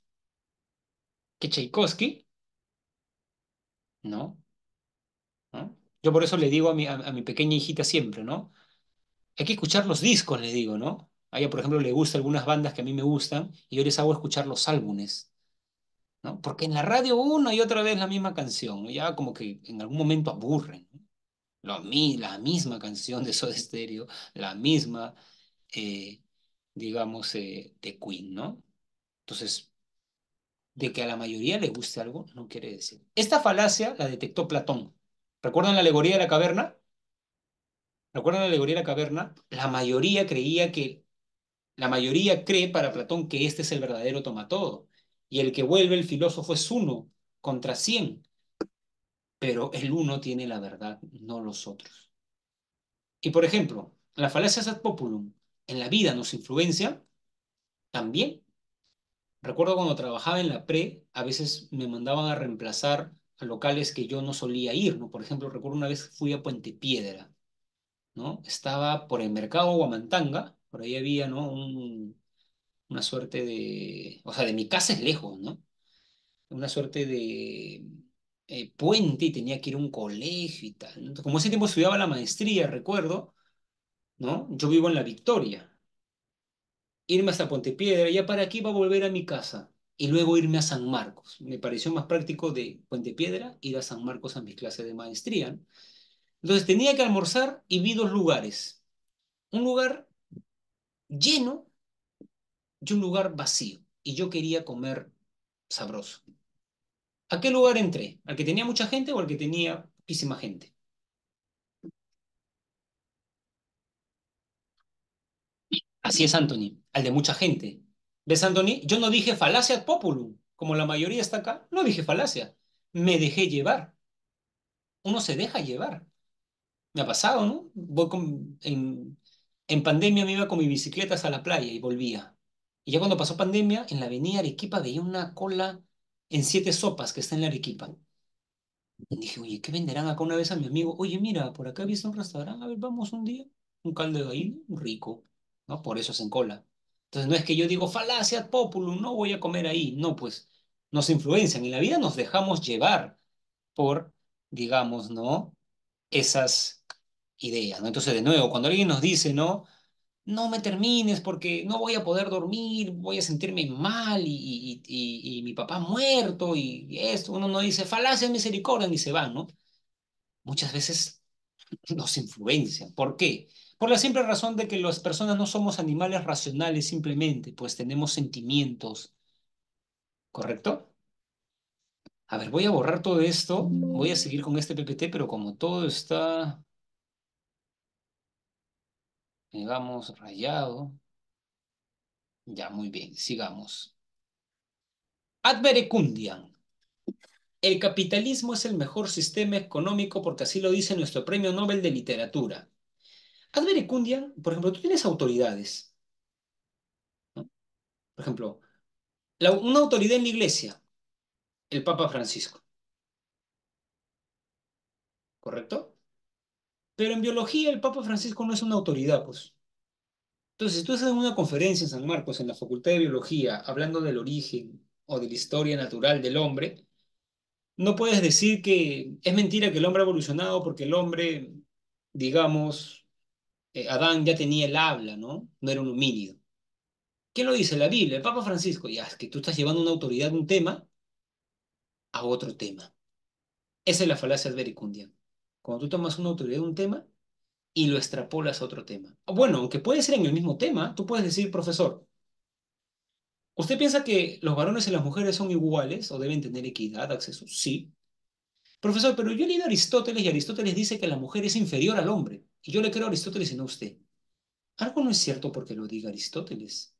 que Tchaikovsky? No, ¿no? Yo por eso le digo a mi pequeña hijita siempre, ¿no? Hay que escuchar los discos, les digo, ¿no? A ella, por ejemplo, le gustan algunas bandas que a mí me gustan y yo les hago escuchar los álbumes, ¿no? Porque en la radio una y otra vez la misma canción, ¿no? Ya como que en algún momento aburren, ¿no? La misma canción de Soda Stereo, la misma, eh, digamos, de Queen, ¿no? Entonces, de que a la mayoría le guste algo, no quiere decir. Esta falacia la detectó Platón. ¿Recuerdan la alegoría de la caverna? ¿Recuerdan la alegoría de la caverna? La mayoría cree para Platón que este es el verdadero tomatodo. Y el que vuelve el filósofo es uno contra 100, pero el uno tiene la verdad, no los otros. Y por ejemplo, la falacia ad populum en la vida nos influencia también. Recuerdo cuando trabajaba en la a veces me mandaban a reemplazar a locales que yo no solía ir, ¿no? Por ejemplo, recuerdo una vez fui a Puente Piedra, ¿no? Estaba por el mercado Huamantanga, por ahí había, ¿no? Una suerte de, o sea, de mi casa es lejos, ¿no? Una suerte de puente y tenía que ir a un colegio y tal. ¿No? Entonces, como ese tiempo estudiaba la maestría, recuerdo, ¿no? Yo vivo en La Victoria. Irme hasta Puente ya para aquí va a volver a mi casa y luego irme a San Marcos. Me pareció más práctico de Puente Piedra ir a San Marcos a mis clases de maestría, ¿no? Entonces tenía que almorzar y vi dos lugares. Un lugar lleno y un lugar vacío. Y yo quería comer sabroso. ¿A qué lugar entré? ¿Al que tenía mucha gente o al que tenía poquísima gente? Así es, Anthony, al de mucha gente. ¿Ves, Anthony? Yo no dije falacia ad populum, como la mayoría está acá. No dije falacia. Me dejé llevar. Uno se deja llevar. Me ha pasado, ¿no? En pandemia me iba con mis bicicletas a la playa y volvía. Y ya cuando pasó pandemia, en la avenida Arequipa veía una cola en Siete Sopas que está en la Arequipa. Y dije, oye, ¿qué venderán acá? Una vez a mi amigo, oye, mira, por acá he visto un restaurante, a ver, vamos un día. Un caldo de gallina, rico, ¿no? Por eso es en cola. Entonces no es que yo digo falacia ad populum, no voy a comer ahí. No, pues nos influencian. En la vida nos dejamos llevar por, digamos, ¿no? Esas ideas, ¿no? Entonces, de nuevo, cuando alguien nos dice, ¿no? No me termines porque no voy a poder dormir, voy a sentirme mal y mi papá muerto y esto, uno no dice falacia, misericordia, ni se va, ¿no? Muchas veces nos influencian. ¿Por qué? Por la simple razón de que las personas no somos animales racionales simplemente, pues tenemos sentimientos, ¿correcto? A ver, voy a borrar todo esto, voy a seguir con este PPT, pero como todo está, digamos, rayado, ya muy bien, sigamos. Ad verecundiam. El capitalismo es el mejor sistema económico porque así lo dice nuestro Premio Nobel de Literatura. Ad verecundiam, por ejemplo, tú tienes autoridades, ¿no? Por ejemplo, una autoridad en la iglesia, el Papa Francisco, ¿correcto? Pero en biología el Papa Francisco no es una autoridad, pues. Entonces, si tú estás en una conferencia en San Marcos, en la Facultad de Biología, hablando del origen o de la historia natural del hombre, no puedes decir que es mentira que el hombre ha evolucionado porque el hombre, digamos, Adán ya tenía el habla, ¿no? No era un homínido. ¿Quién lo dice? La Biblia, el Papa Francisco. Ya, es que tú estás llevando una autoridad de un tema a otro tema. Esa es la falacia advericundia. Cuando tú tomas una autoridad de un tema y lo extrapolas a otro tema. Bueno, aunque puede ser en el mismo tema, tú puedes decir, profesor, ¿usted piensa que los varones y las mujeres son iguales o deben tener equidad, acceso? Sí. Profesor, pero yo he leído a Aristóteles y Aristóteles dice que la mujer es inferior al hombre. Y yo le creo a Aristóteles y no a usted. Algo no es cierto porque lo diga Aristóteles,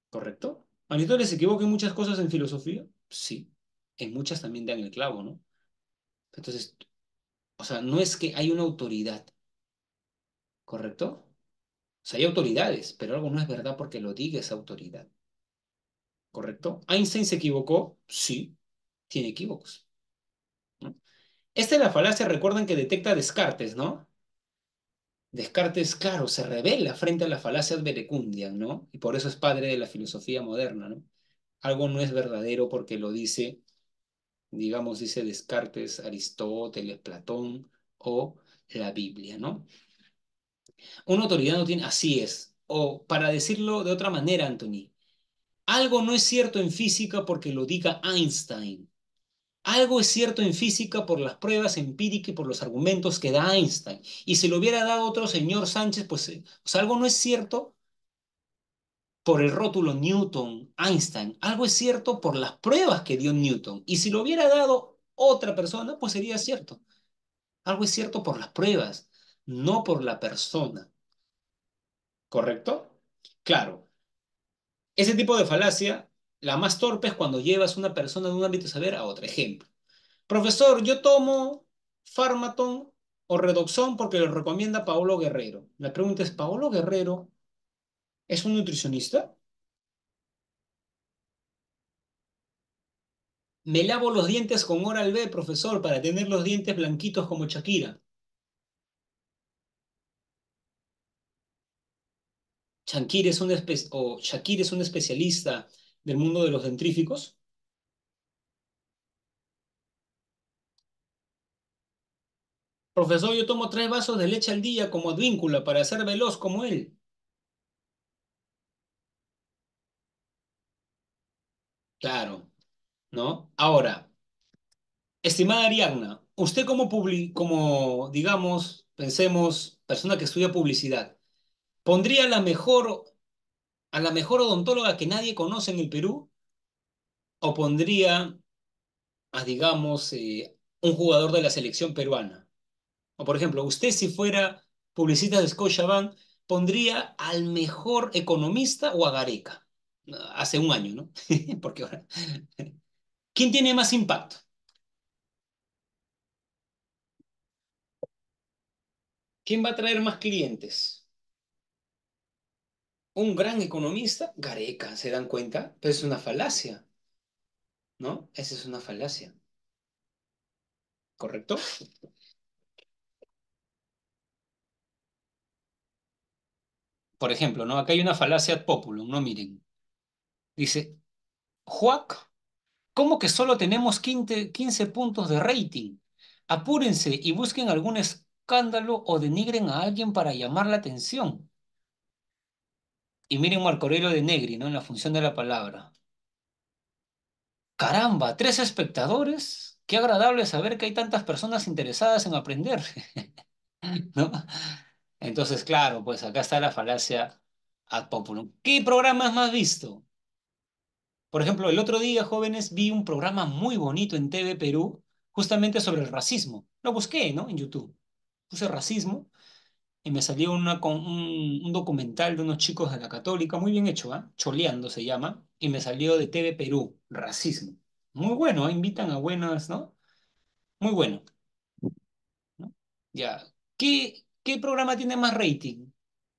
¿correcto? ¿Aristóteles se equivoca en muchas cosas en filosofía? Sí. En muchas también dan el clavo, ¿no? Entonces, o sea, no es que hay una autoridad, ¿correcto? O sea, hay autoridades, pero algo no es verdad porque lo diga esa autoridad, ¿correcto? ¿Einstein se equivocó? Sí, tiene equívocos, ¿no? Esta es la falacia, recuerden que detecta Descartes, ¿no? Descartes, claro, se revela frente a la falacia verecundia, ¿no? Y por eso es padre de la filosofía moderna, ¿no? Algo no es verdadero porque lo dice, digamos, dice Descartes, Aristóteles, Platón o la Biblia, ¿no? Una autoridad no tiene, así es. O para decirlo de otra manera, Anthony, algo no es cierto en física porque lo diga Einstein. Algo es cierto en física por las pruebas empíricas y por los argumentos que da Einstein. Y si lo hubiera dado otro señor Sánchez, pues, o sea, algo no es cierto por el rótulo Newton, Einstein. Algo es cierto por las pruebas que dio Newton. Y si lo hubiera dado otra persona, pues sería cierto. Algo es cierto por las pruebas, no por la persona. ¿Correcto? Claro, ese tipo de falacia, la más torpe es cuando llevas una persona de un ámbito de saber a otro. Ejemplo. Profesor, yo tomo Farmaton o Redoxón porque lo recomienda Paolo Guerrero. La pregunta es, ¿Paolo Guerrero es un nutricionista? Me lavo los dientes con Oral B, profesor, para tener los dientes blanquitos como Shakira. Shakira es un especialista del mundo de los dentríficos. Profesor, yo tomo 3 vasos de leche al día como Advíncula para ser veloz como él. Claro, ¿no? Ahora, estimada Ariadna, usted como, digamos, pensemos, persona que estudia publicidad, ¿pondría a la mejor odontóloga que nadie conoce en el Perú o pondría a, digamos, un jugador de la selección peruana? O, por ejemplo, usted si fuera publicista de Scotiabank, ¿pondría al mejor economista o a Gareca? Hace un año, ¿no? Porque ahora, ¿quién tiene más impacto? ¿Quién va a traer más clientes? Un gran economista, Gareca, ¿se dan cuenta? Pero es una falacia, ¿no? Esa es una falacia, ¿correcto? Por ejemplo, ¿no? Acá hay una falacia ad populum, ¿no? Miren, dice, Juac, ¿cómo que solo tenemos 15 puntos de rating? Apúrense y busquen algún escándalo o denigren a alguien para llamar la atención. Y miren Marco Aurelio de Negri, ¿no? En la función de la palabra. Caramba, 3 espectadores. Qué agradable saber que hay tantas personas interesadas en aprender, ¿no? Entonces, claro, pues acá está la falacia ad populum. ¿Qué programa es más visto? Por ejemplo, el otro día, jóvenes, vi un programa muy bonito en TV Perú, justamente sobre el racismo. Lo busqué, ¿no? En YouTube. Puse racismo y me salió un documental de unos chicos de la Católica, muy bien hecho, ¿ah? Choleando se llama, y me salió de TV Perú, racismo. Muy bueno, ¿ah? Invitan a buenas, ¿no? Muy bueno, ¿no? Ya. ¿Qué programa tiene más rating?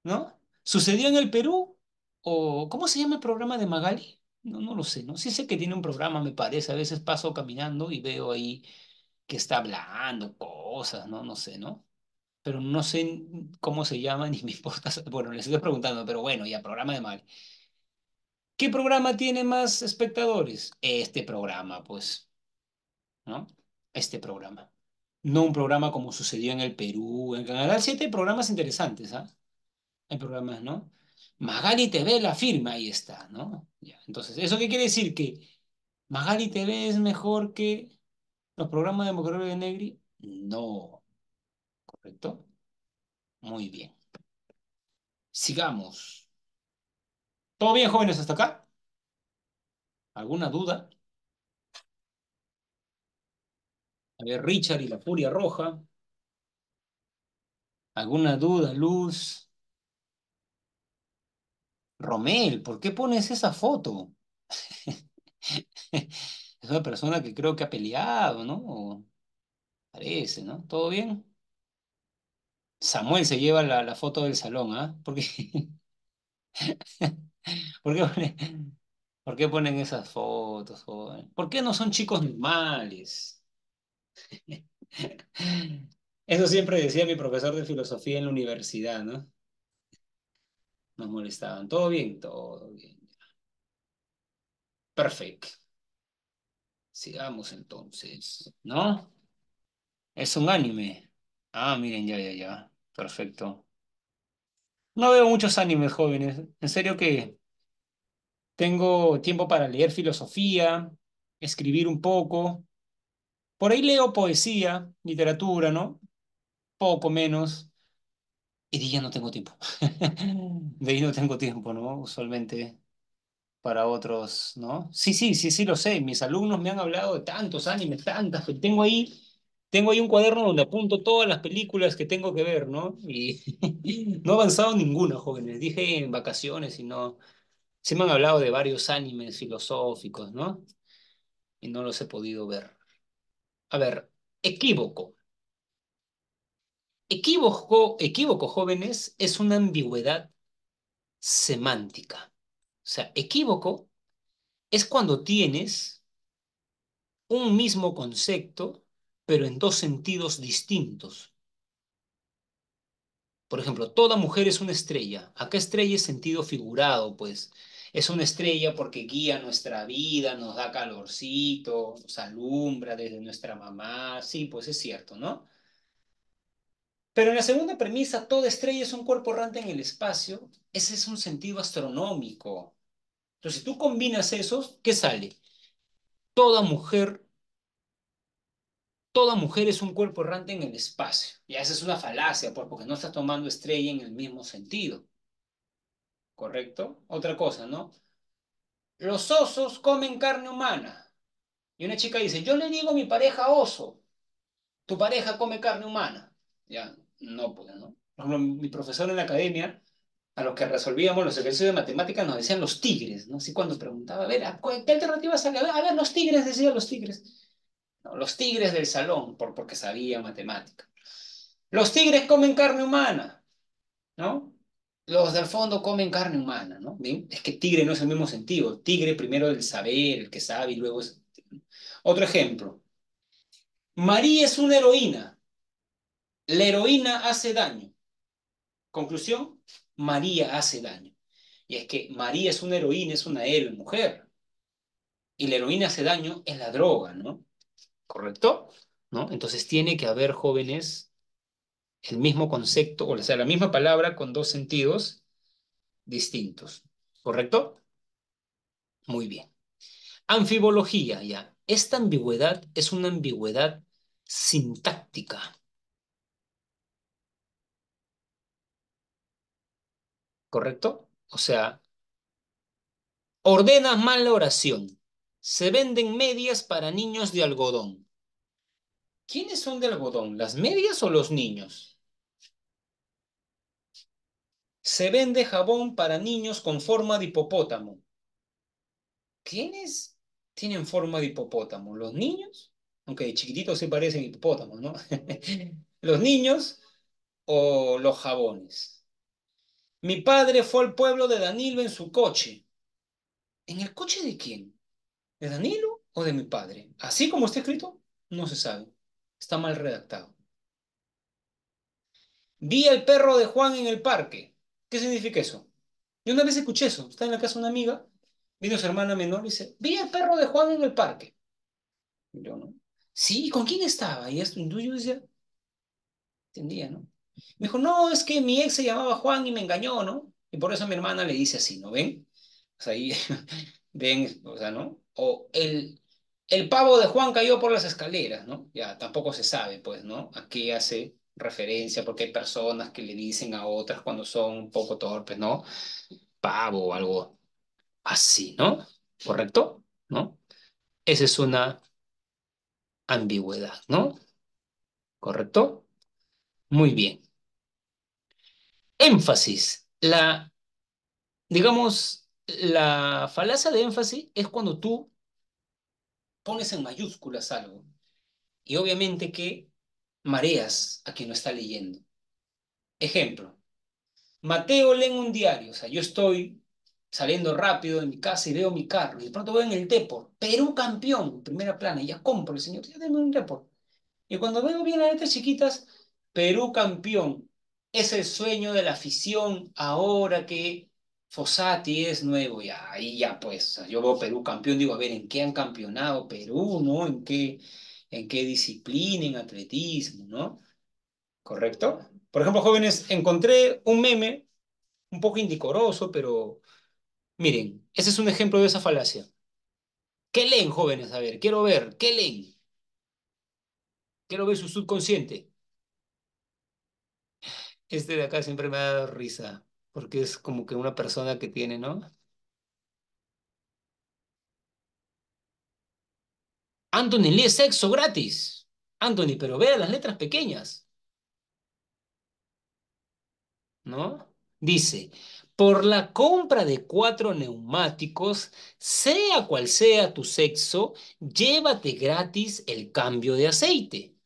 ¿No? ¿Sucedió en el Perú? ¿O cómo se llama el programa de Magali? No, no lo sé, ¿no? Sí sé que tiene un programa, me parece. A veces paso caminando y veo ahí que está hablando cosas, ¿no? No sé, ¿no? Pero no sé cómo se llama ni me importa. Bueno, les estoy preguntando, pero bueno, ya, programa de Magali. ¿Qué programa tiene más espectadores? Este programa, pues, ¿no? Este programa. No un programa como sucedió en el Perú. En Canal 7 hay programas interesantes, ¿ah? Hay programas, ¿no? Magali TV la firma, ahí está, ¿no? Ya. Entonces, ¿eso qué quiere decir? ¿Que Magali TV es mejor que los programas de Macarones de Negri? No, ¿correcto? Muy bien. Sigamos. ¿Todo bien, jóvenes, hasta acá? ¿Alguna duda? A ver, Richard y la Furia Roja. ¿Alguna duda, Luz? Romel, ¿por qué pones esa foto? Es una persona que creo que ha peleado, ¿no? Parece, ¿no? ¿Todo bien? Samuel se lleva la foto del salón, ¿ah? ¿Por qué por qué ponen esas fotos, joven? ¿Por qué no son chicos normales? Eso siempre decía mi profesor de filosofía en la universidad, ¿no? Nos molestaban. ¿Todo bien? Todo bien. Perfecto. Sigamos entonces, ¿no? Es un anime. Ah, miren, ya, ya, ya. Perfecto. No veo muchos animes jóvenes. En serio que tengo tiempo para leer filosofía, escribir un poco. Por ahí leo poesía, literatura, ¿no? Poco menos. Y de ahí ya no tengo tiempo. De ahí no tengo tiempo, ¿no? Usualmente para otros, ¿no? Sí, sí, sí, sí, lo sé. Mis alumnos me han hablado de tantos animes, tantas, que tengo ahí un cuaderno donde apunto todas las películas que tengo que ver, ¿no? Y no he avanzado ninguna, jóvenes. Dije en vacaciones y no. Sí me han hablado de varios animes filosóficos, ¿no? Y no los he podido ver. A ver, equívoco. Equívoco, jóvenes, es una ambigüedad semántica. O sea, equívoco es cuando tienes un mismo concepto, pero en dos sentidos distintos. Por ejemplo, toda mujer es una estrella. Acá estrella es sentido figurado, pues. Es una estrella porque guía nuestra vida, nos da calorcito, nos alumbra desde nuestra mamá. Sí, pues es cierto, ¿no? Pero en la segunda premisa, toda estrella es un cuerpo errante en el espacio. Ese es un sentido astronómico. Entonces, si tú combinas esos, ¿qué sale? Toda mujer, toda mujer es un cuerpo errante en el espacio. Y esa es una falacia, pues, porque no estás tomando estrella en el mismo sentido, ¿correcto? Otra cosa, ¿no? Los osos comen carne humana. Y una chica dice, yo le digo a mi pareja oso, tu pareja come carne humana. Ya, no, pues, ¿no? Por ejemplo, mi profesor en la academia, a los que resolvíamos los ejercicios de matemáticas, nos decían los tigres, ¿no? Así cuando preguntaba, a ver, ¿qué alternativa sale? A ver, los tigres, decían los tigres. No, los tigres del salón, porque sabía matemática. Los tigres comen carne humana, ¿no? Los del fondo comen carne humana, ¿no? ¿Ven? Es que tigre no es el mismo sentido. Tigre primero el saber, el que sabe, y luego es... Otro ejemplo. María es una heroína. La heroína hace daño. Conclusión, María hace daño. Y es que María es una heroína, es una héroe mujer. Y la heroína hace daño es la droga, ¿no? ¿Correcto? ¿No? Entonces tiene que haber jóvenes el mismo concepto, o sea, la misma palabra con dos sentidos distintos. ¿Correcto? Muy bien. Anfibología, ya. Esta ambigüedad es una ambigüedad sintáctica, ¿correcto? O sea, ordenas mal la oración. Se venden medias para niños de algodón. ¿Quiénes son de algodón? ¿Las medias o los niños? Se vende jabón para niños con forma de hipopótamo. ¿Quiénes tienen forma de hipopótamo? ¿Los niños? Aunque de chiquititos se parecen hipopótamos, ¿no? ¿Los niños o los jabones? Mi padre fue al pueblo de Danilo en su coche. ¿En el coche de quién? ¿De Danilo o de mi padre? Así como está escrito, no se sabe. Está mal redactado. Vi al perro de Juan en el parque. ¿Qué significa eso? Yo una vez escuché eso. Estaba en la casa de una amiga, vino su hermana menor y dice, vi al perro de Juan en el parque. Y yo, ¿no? Sí, ¿con quién estaba? Y esto, y yo decía, entendía, ¿no? Me dijo, no, es que mi ex se llamaba Juan y me engañó, ¿no? Y por eso mi hermana le dice así, ¿no ven? O sea, ahí ven, o sea, ¿no? O el pavo de Juan cayó por las escaleras, ¿no? Ya tampoco se sabe, pues, ¿no? A qué hace referencia, porque hay personas que le dicen a otras cuando son un poco torpes, ¿no? Pavo o algo así, ¿no? ¿Correcto? ¿No? Esa es una ambigüedad, ¿no? ¿Correcto? Muy bien. Énfasis. Digamos, la falacia de énfasis es cuando tú pones en mayúsculas algo y obviamente que mareas a quien lo está leyendo. Ejemplo, Mateo lee en un diario, o sea, yo estoy saliendo rápido de mi casa y veo mi carro y de pronto veo en el Depor, Perú campeón, primera plana, y ya compro el señor, ya denme un Depor. Y cuando veo bien las letras chiquitas, Perú campeón, es el sueño de la afición ahora que Fossati es nuevo, ya, ahí ya pues, o sea, yo veo Perú campeón, digo, a ver, ¿en qué han campeonado Perú, no? ¿En qué disciplina, en atletismo, no? ¿Correcto? Por ejemplo, jóvenes, encontré un meme un poco indicoroso, pero miren, ese es un ejemplo de esa falacia. ¿Qué leen, jóvenes? A ver, quiero ver, ¿qué leen? Quiero ver su subconsciente. Este de acá siempre me ha dado risa, porque es como que una persona que tiene, ¿no? Anthony lee sexo gratis. Anthony, pero vea las letras pequeñas, ¿no? Dice, por la compra de 4 neumáticos, sea cual sea tu sexo, llévate gratis el cambio de aceite.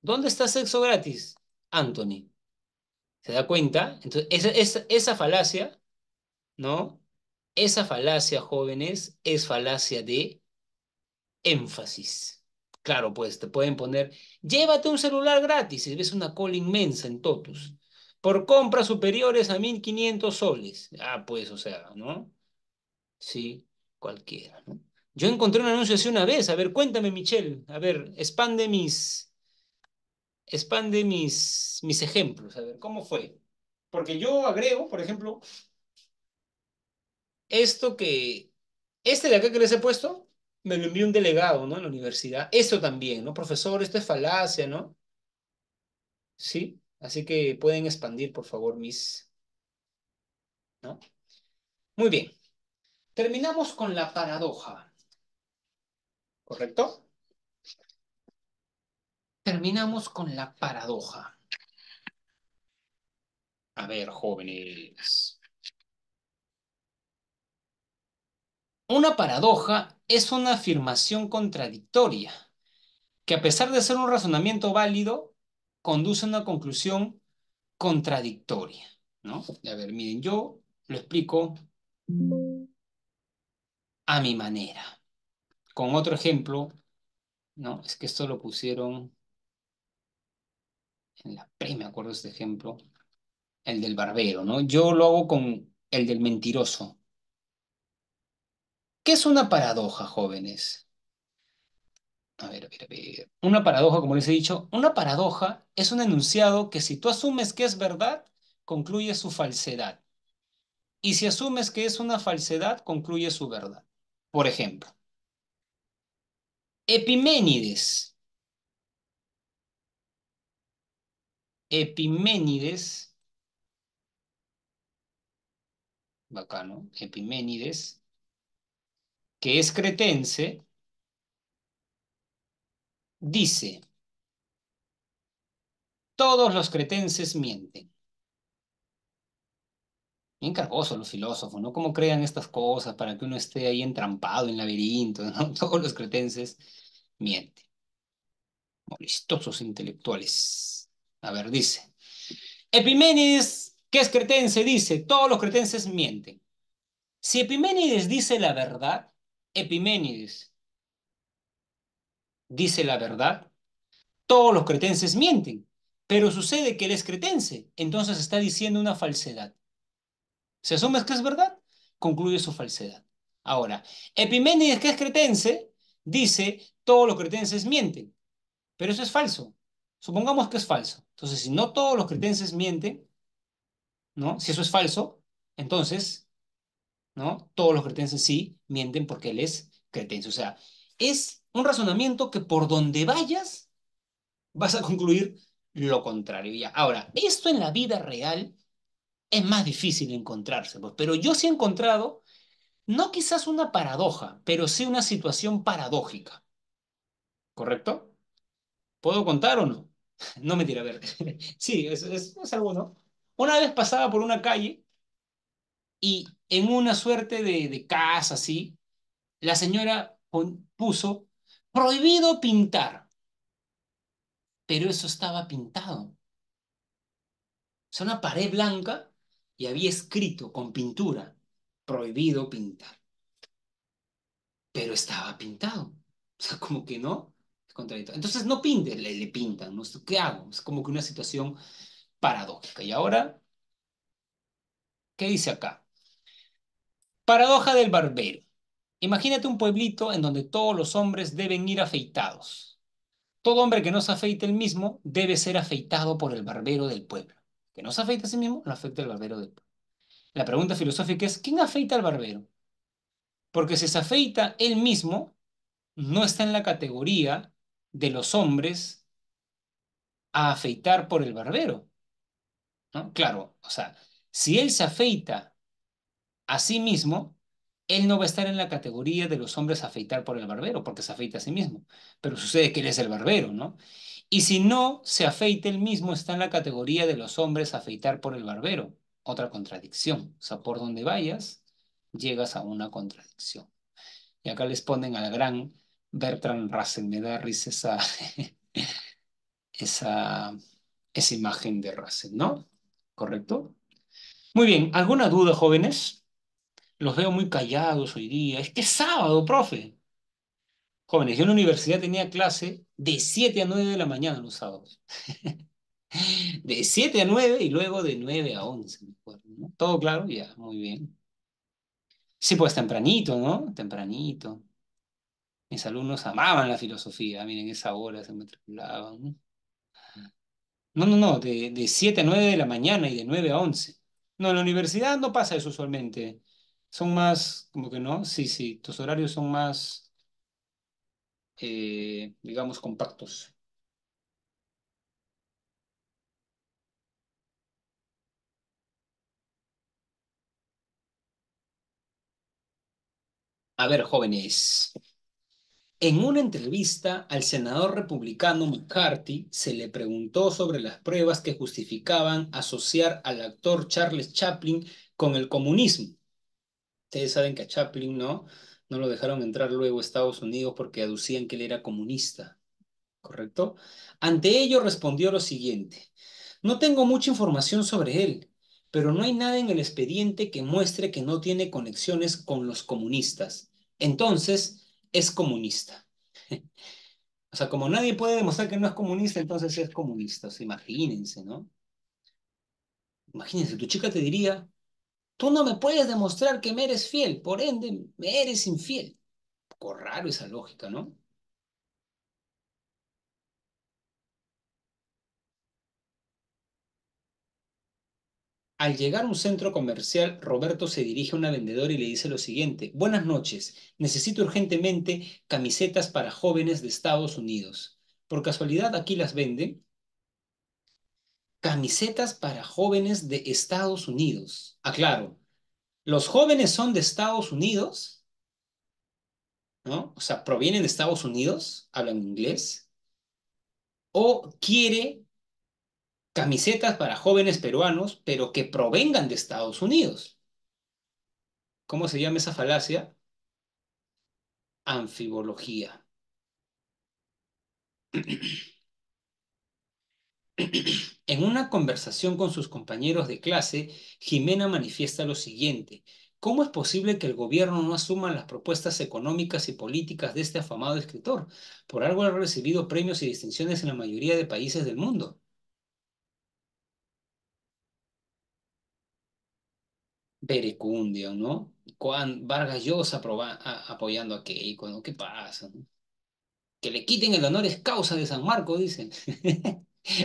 ¿Dónde está sexo gratis? Anthony. ¿Se da cuenta? Entonces, esa falacia, ¿no? Esa falacia, jóvenes, es falacia de énfasis. Claro, pues te pueden poner, llévate un celular gratis y ves una cola inmensa en Totus. Por compras superiores a 1.500 soles. Ah, pues, o sea, ¿no? Sí, cualquiera, ¿no? Yo encontré un anuncio así una vez. A ver, cuéntame, Michelle. A ver, expande mis ejemplos. A ver, ¿cómo fue? Porque yo agrego, por ejemplo, esto que, este de acá que les he puesto, me lo envió un delegado, ¿no? En la universidad. Esto también, ¿no? Profesor, esto es falacia, ¿no? Sí. Así que pueden expandir, por favor, ¿no? Muy bien. Terminamos con la paradoja, ¿correcto? Terminamos con la paradoja. A ver, jóvenes. Una paradoja es una afirmación contradictoria que a pesar de ser un razonamiento válido, conduce a una conclusión contradictoria, ¿no? A ver, miren, yo lo explico a mi manera. Con otro ejemplo, ¿no? Es que esto lo pusieron en la pre, me acuerdo de este ejemplo, el del barbero, ¿no? Yo lo hago con el del mentiroso. ¿Qué es una paradoja, jóvenes? A ver, a ver, a ver. Una paradoja, como les he dicho, una paradoja es un enunciado que si tú asumes que es verdad, concluye su falsedad. Y si asumes que es una falsedad, concluye su verdad. Por ejemplo, Epiménides. Epiménides, bacano, Epiménides, que es cretense, dice, todos los cretenses mienten. Bien cargosos los filósofos, ¿no? ¿Cómo crean estas cosas para que uno esté ahí entrampado en laberintos, ¿no? Todos los cretenses mienten. Molestosos intelectuales. A ver, dice. Epiménides, que es cretense, dice, todos los cretenses mienten. Si Epiménides dice la verdad, Epiménides dice la verdad, todos los cretenses mienten. Pero sucede que él es cretense, entonces está diciendo una falsedad. Si asumes que es verdad, concluye su falsedad. Ahora, Epiménides, que es cretense, dice todos los cretenses mienten, pero eso es falso. Supongamos que es falso. Entonces, si no todos los cretenses mienten, ¿no? Si eso es falso, entonces, ¿no? Todos los cretenses sí mienten porque él es cretense. O sea, es un razonamiento que por donde vayas vas a concluir lo contrario. Ya. Ahora, esto en la vida real es más difícil encontrarse, pues, pero yo sí he encontrado, no quizás una paradoja, pero sí una situación paradójica, ¿correcto? ¿Puedo contar o no? No me tira a ver. Sí, es algo, ¿no? Una vez pasaba por una calle y en una suerte de casa así, la señora puso prohibido pintar, pero eso estaba pintado. O sea, una pared blanca y había escrito con pintura, prohibido pintar, pero estaba pintado. O sea, como que no, es contradictorio. Entonces no pinte, le pintan, ¿no? ¿Qué hago? Es como que una situación paradójica. Y ahora, ¿qué dice acá? Paradoja del barbero. Imagínate un pueblito en donde todos los hombres deben ir afeitados. Todo hombre que no se afeite el mismo debe ser afeitado por el barbero del pueblo. Que no se afeite a sí mismo, lo afecta el barbero del pueblo. La pregunta filosófica es, ¿quién afeita al barbero? Porque si se afeita él mismo, no está en la categoría de los hombres a afeitar por el barbero, ¿no? Claro, o sea, si él se afeita a sí mismo, él no va a estar en la categoría de los hombres a afeitar por el barbero, porque se afeita a sí mismo. Pero sucede que él es el barbero, ¿no? Y si no se afeita él mismo, está en la categoría de los hombres a afeitar por el barbero. Otra contradicción. O sea, por donde vayas, llegas a una contradicción. Y acá les ponen al gran Bertrand Russell. Me da risa esa, esa imagen de Russell, ¿no? ¿Correcto? Muy bien. ¿Alguna duda, jóvenes? Los veo muy callados hoy día. Es que es sábado, profe. Jóvenes, yo en la universidad tenía clase de 7 a 9 de la mañana los sábados. De 7 a 9 y luego de 9 a 11, me acuerdo, ¿no? Todo claro, ya, muy bien. Sí, pues tempranito, ¿no? Tempranito. Mis alumnos amaban la filosofía, miren, esa hora se matriculaban, ¿no? No, no, no, de 7 a 9 de la mañana y de 9 a 11. No, en la universidad no pasa eso usualmente. Son más, como que no, sí, sí, tus horarios son más, digamos, compactos. A ver, jóvenes. En una entrevista al senador republicano McCarthy se le preguntó sobre las pruebas que justificaban asociar al actor Charles Chaplin con el comunismo. Ustedes saben que a Chaplin no lo dejaron entrar luego a Estados Unidos porque aducían que él era comunista, ¿correcto? Ante ello respondió lo siguiente: no tengo mucha información sobre él, pero no hay nada en el expediente que muestre que no tiene conexiones con los comunistas. Entonces, es comunista. O sea, como nadie puede demostrar que no es comunista, entonces es comunista. O sea, imagínense, ¿no? Imagínense, tu chica te diría, tú no me puedes demostrar que me eres fiel, por ende, me eres infiel. Un poco raro esa lógica, ¿no? Al llegar a un centro comercial, Roberto se dirige a una vendedora y le dice lo siguiente: buenas noches, necesito urgentemente camisetas para jóvenes de Estados Unidos. Por casualidad, aquí las venden. Camisetas para jóvenes de Estados Unidos. Aclaro, los jóvenes son de Estados Unidos, ¿no? O sea, provienen de Estados Unidos, hablan inglés, o quiere camisetas para jóvenes peruanos, pero que provengan de Estados Unidos. ¿Cómo se llama esa falacia? Anfibología. En una conversación con sus compañeros de clase, Jimena manifiesta lo siguiente: ¿cómo es posible que el gobierno no asuma las propuestas económicas y políticas de este afamado escritor? Por algo ha recibido premios y distinciones en la mayoría de países del mundo. Verecundio, ¿no? Vargas Llosa apoyando a Keiko, ¿no? ¿Qué pasa, no? Que le quiten el honor es causa de San Marcos, dicen.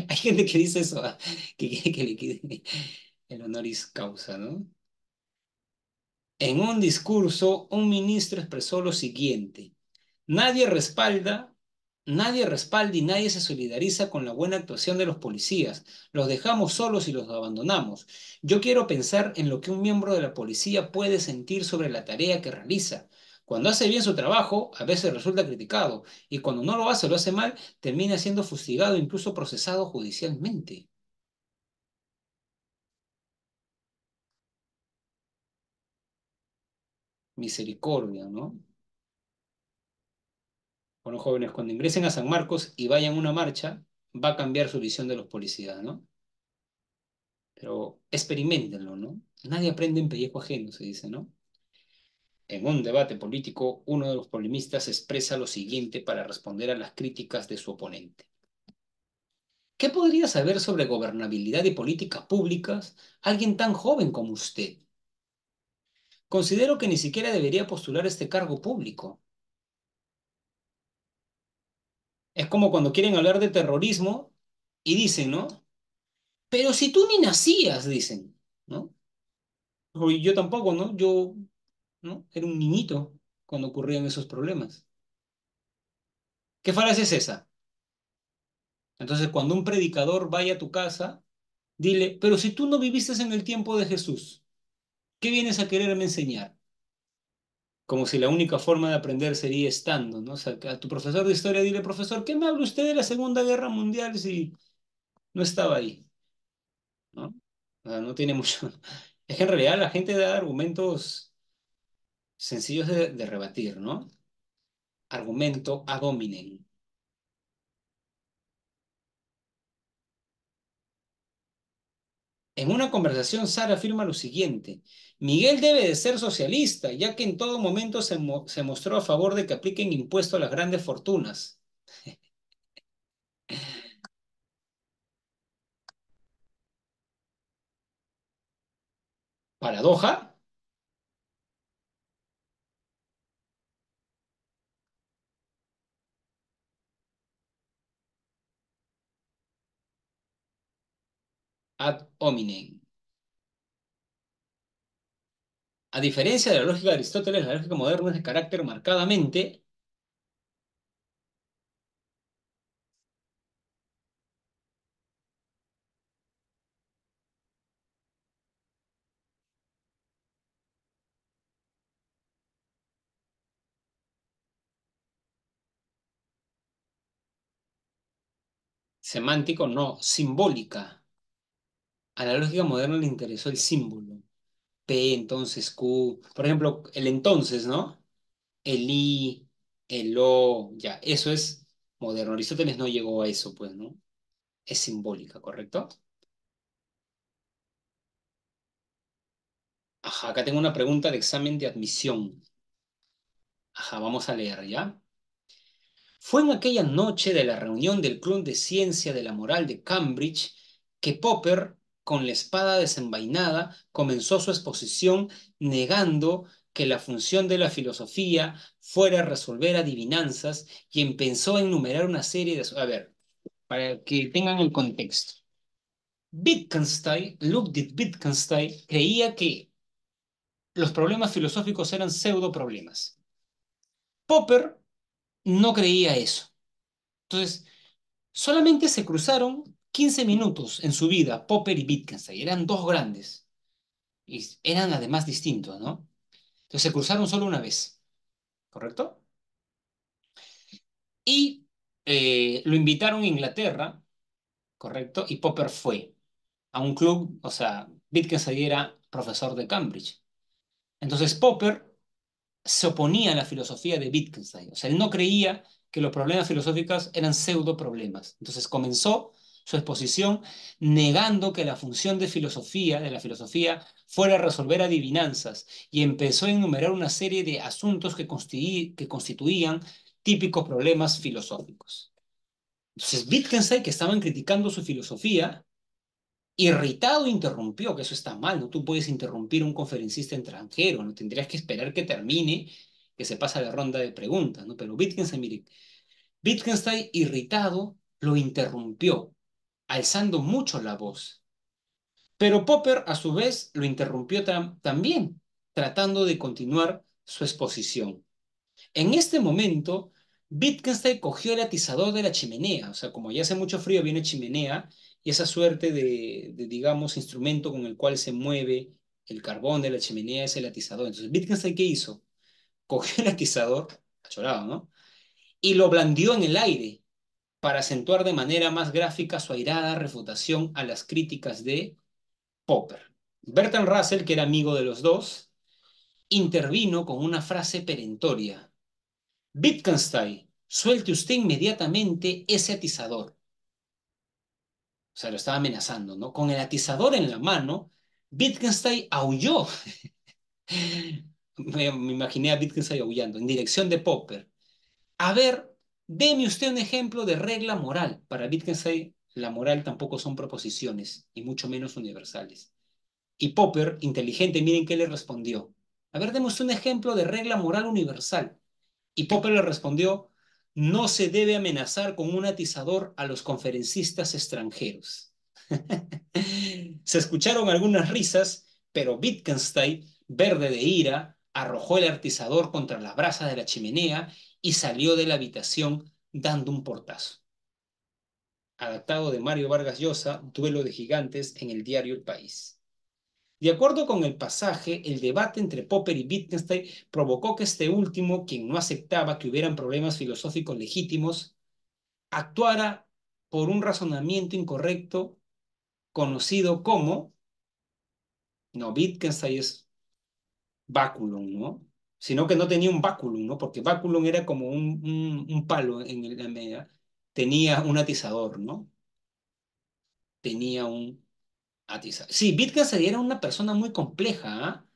Hay gente que dice eso, ¿ah? Que quiere que le quiten el honoris causa, ¿no? En un discurso, un ministro expresó lo siguiente: nadie respalda, nadie respalda y nadie se solidariza con la buena actuación de los policías. Los dejamos solos y los abandonamos. Yo quiero pensar en lo que un miembro de la policía puede sentir sobre la tarea que realiza. Cuando hace bien su trabajo, a veces resulta criticado, y cuando no lo hace o lo hace mal, termina siendo fustigado e incluso procesado judicialmente. Misericordia, ¿no? Bueno, jóvenes, cuando ingresen a San Marcos y vayan a una marcha, va a cambiar su visión de los policías, ¿no? Pero experimentenlo, ¿no? Nadie aprende en pellejo ajeno, se dice, ¿no? En un debate político, uno de los polemistas expresa lo siguiente para responder a las críticas de su oponente: ¿qué podría saber sobre gobernabilidad y políticas públicas alguien tan joven como usted? Considero que ni siquiera debería postular este cargo público. Es como cuando quieren hablar de terrorismo y dicen, ¿no? Pero si tú ni nacías, dicen, ¿no? Uy, yo tampoco, ¿no? Yo, ¿no? Era un niñito cuando ocurrían esos problemas. ¿Qué falacia es esa? Entonces, cuando un predicador vaya a tu casa, dile, pero si tú no viviste en el tiempo de Jesús, ¿qué vienes a quererme enseñar? Como si la única forma de aprender sería estando, ¿no? O sea, a tu profesor de historia dile, profesor, ¿qué me habla usted de la Segunda Guerra Mundial si no estaba ahí? ¿No? O sea, no tiene mucho. Es que en realidad la gente da argumentos sencillos de rebatir, ¿no? Argumento ad hominem. En una conversación, Sara afirma lo siguiente: Miguel debe de ser socialista, ya que en todo momento se mostró a favor de que apliquen impuesto a las grandes fortunas. ¿Paradoja? Ad hominem. A diferencia de la lógica de Aristóteles, la lógica moderna es de carácter marcadamente semántico, no, simbólica. A la lógica moderna le interesó el símbolo. P, entonces Q. Por ejemplo, el entonces, ¿no? El I, el O, ya, eso es moderno. Aristóteles no llegó a eso, pues, ¿no? Es simbólica, ¿correcto? Ajá, acá tengo una pregunta de examen de admisión. Ajá, vamos a leer, ¿ya? Fue en aquella noche de la reunión del Club de Ciencia de la Moral de Cambridge que Popper, con la espada desenvainada, comenzó su exposición negando que la función de la filosofía fuera resolver adivinanzas y empezó a enumerar una serie de... A ver, para que tengan el contexto. Ludwig Wittgenstein, creía que los problemas filosóficos eran pseudo problemas. Popper no creía eso. Entonces, solamente se cruzaron 15 minutos en su vida, Popper y Wittgenstein. Eran dos grandes y eran además distintos, ¿no? Entonces se cruzaron solo una vez, ¿correcto? Y lo invitaron a Inglaterra, ¿correcto? Y Popper fue a un club, o sea, Wittgenstein era profesor de Cambridge. Entonces Popper se oponía a la filosofía de Wittgenstein. O sea, él no creía que los problemas filosóficos eran pseudo problemas. Entonces comenzó su exposición negando que la función de la filosofía, fuera resolver adivinanzas y empezó a enumerar una serie de asuntos que constituían típicos problemas filosóficos. Entonces Wittgenstein, que estaban criticando su filosofía, irritado interrumpió, que eso está mal, no tú puedes interrumpir a un conferencista extranjero, no tendrías que esperar que termine, que se pasa la ronda de preguntas, ¿no? Pero Wittgenstein, mire, Wittgenstein irritado lo interrumpió, alzando mucho la voz. Pero Popper a su vez lo interrumpió también, tratando de continuar su exposición. En este momento, Wittgenstein cogió el atizador de la chimenea, o sea, como ya hace mucho frío, viene chimenea, y esa suerte digamos, instrumento con el cual se mueve el carbón de la chimenea es el atizador. Entonces, Wittgenstein, ¿qué hizo? Cogió el atizador, achorado, ¿no? Y lo blandió en el aire para acentuar de manera más gráfica su airada refutación a las críticas de Popper. Bertrand Russell, que era amigo de los dos, intervino con una frase perentoria. Wittgenstein, suelte usted inmediatamente ese atizador. O sea, lo estaba amenazando, ¿no? Con el atizador en la mano, Wittgenstein aulló. Me imaginé a Wittgenstein aullando en dirección de Popper. A ver, deme usted un ejemplo de regla moral. Para Wittgenstein, la moral tampoco son proposiciones, y mucho menos universales. Y Popper, inteligente, miren qué le respondió. A ver, deme usted un ejemplo de regla moral universal. Y Popper le respondió, no se debe amenazar con un atizador a los conferencistas extranjeros. Se escucharon algunas risas, pero Wittgenstein, verde de ira, arrojó el artizador contra las brasas de la chimenea y salió de la habitación dando un portazo. Adaptado de Mario Vargas Llosa, Duelo de Gigantes en el diario El País. De acuerdo con el pasaje, el debate entre Popper y Wittgenstein provocó que este último, quien no aceptaba que hubieran problemas filosóficos legítimos, actuara por un razonamiento incorrecto conocido como, no, Wittgenstein es baculum, ¿no? Sino que no tenía un baculum, ¿no? Porque baculum era como un palo en la media, tenía un atizador, ¿no? Tenía un atizador. Sí, Wittgenstein era una persona muy compleja, ¿ah?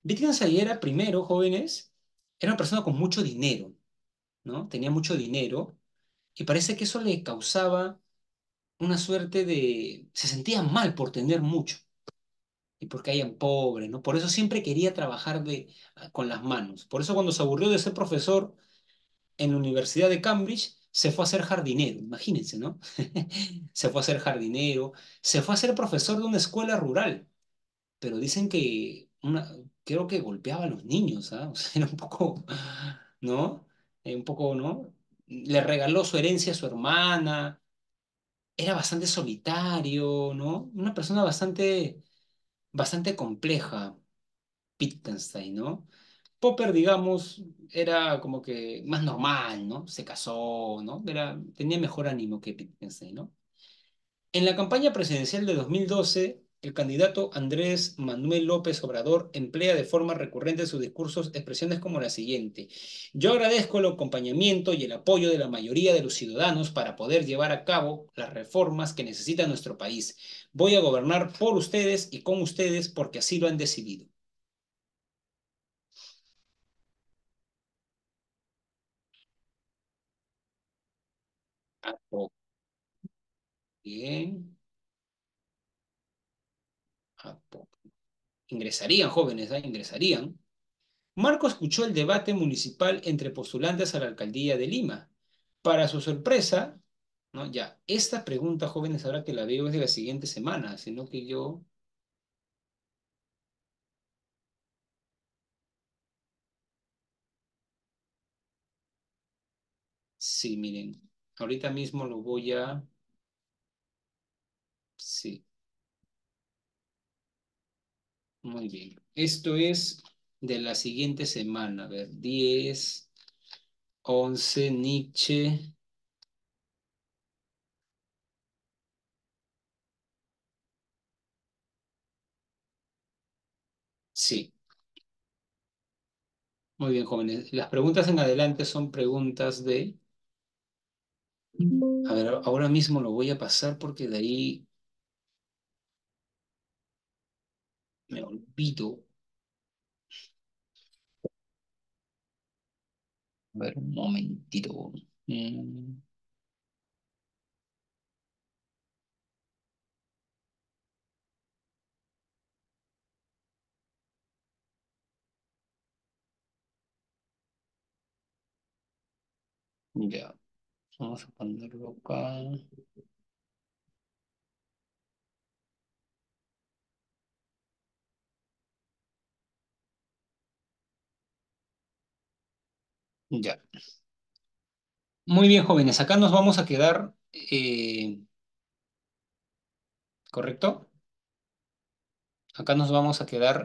Wittgenstein era primero, jóvenes, era una persona con mucho dinero, ¿no? Tenía mucho dinero y parece que eso le causaba una suerte de... Se sentía mal por tener mucho y porque hayan pobres, ¿no? Por eso siempre quería trabajar con las manos. Por eso cuando se aburrió de ser profesor en la Universidad de Cambridge, se fue a ser jardinero, imagínense, ¿no? Se fue a ser jardinero, se fue a ser profesor de una escuela rural, pero dicen que creo que golpeaba a los niños, ¿ah? O sea, era un poco, ¿no? Un poco, ¿no? Le regaló su herencia a su hermana, era bastante solitario, ¿no? Una persona bastante compleja, Wittgenstein, ¿no? Popper, digamos, era como que más normal, ¿no? Se casó, ¿no? Tenía mejor ánimo que Wittgenstein, ¿no? En la campaña presidencial de 2012, el candidato Andrés Manuel López Obrador emplea de forma recurrente en sus discursos expresiones como la siguiente. Yo agradezco el acompañamiento y el apoyo de la mayoría de los ciudadanos para poder llevar a cabo las reformas que necesita nuestro país. Voy a gobernar por ustedes y con ustedes porque así lo han decidido. Ah, oh, bien. Ah, oh. Ingresarían, jóvenes, ¿ah? Ingresarían. Marco escuchó el debate municipal entre postulantes a la alcaldía de Lima. Para su sorpresa, ¿no? Ya, esta pregunta, jóvenes, ahora que la veo es de la siguiente semana, sino que yo, sí, miren, ahorita mismo lo voy a, sí, muy bien. Esto es de la siguiente semana, a ver, 10, 11, Nietzsche, sí, muy bien, jóvenes. Las preguntas en adelante son preguntas de, a ver, ahora mismo lo voy a pasar porque de ahí me olvido. A ver, un momentito. Mm, ya, vamos a ponerlo acá. Ya. Muy bien, jóvenes. Acá nos vamos a quedar, ¿correcto? Acá nos vamos a quedar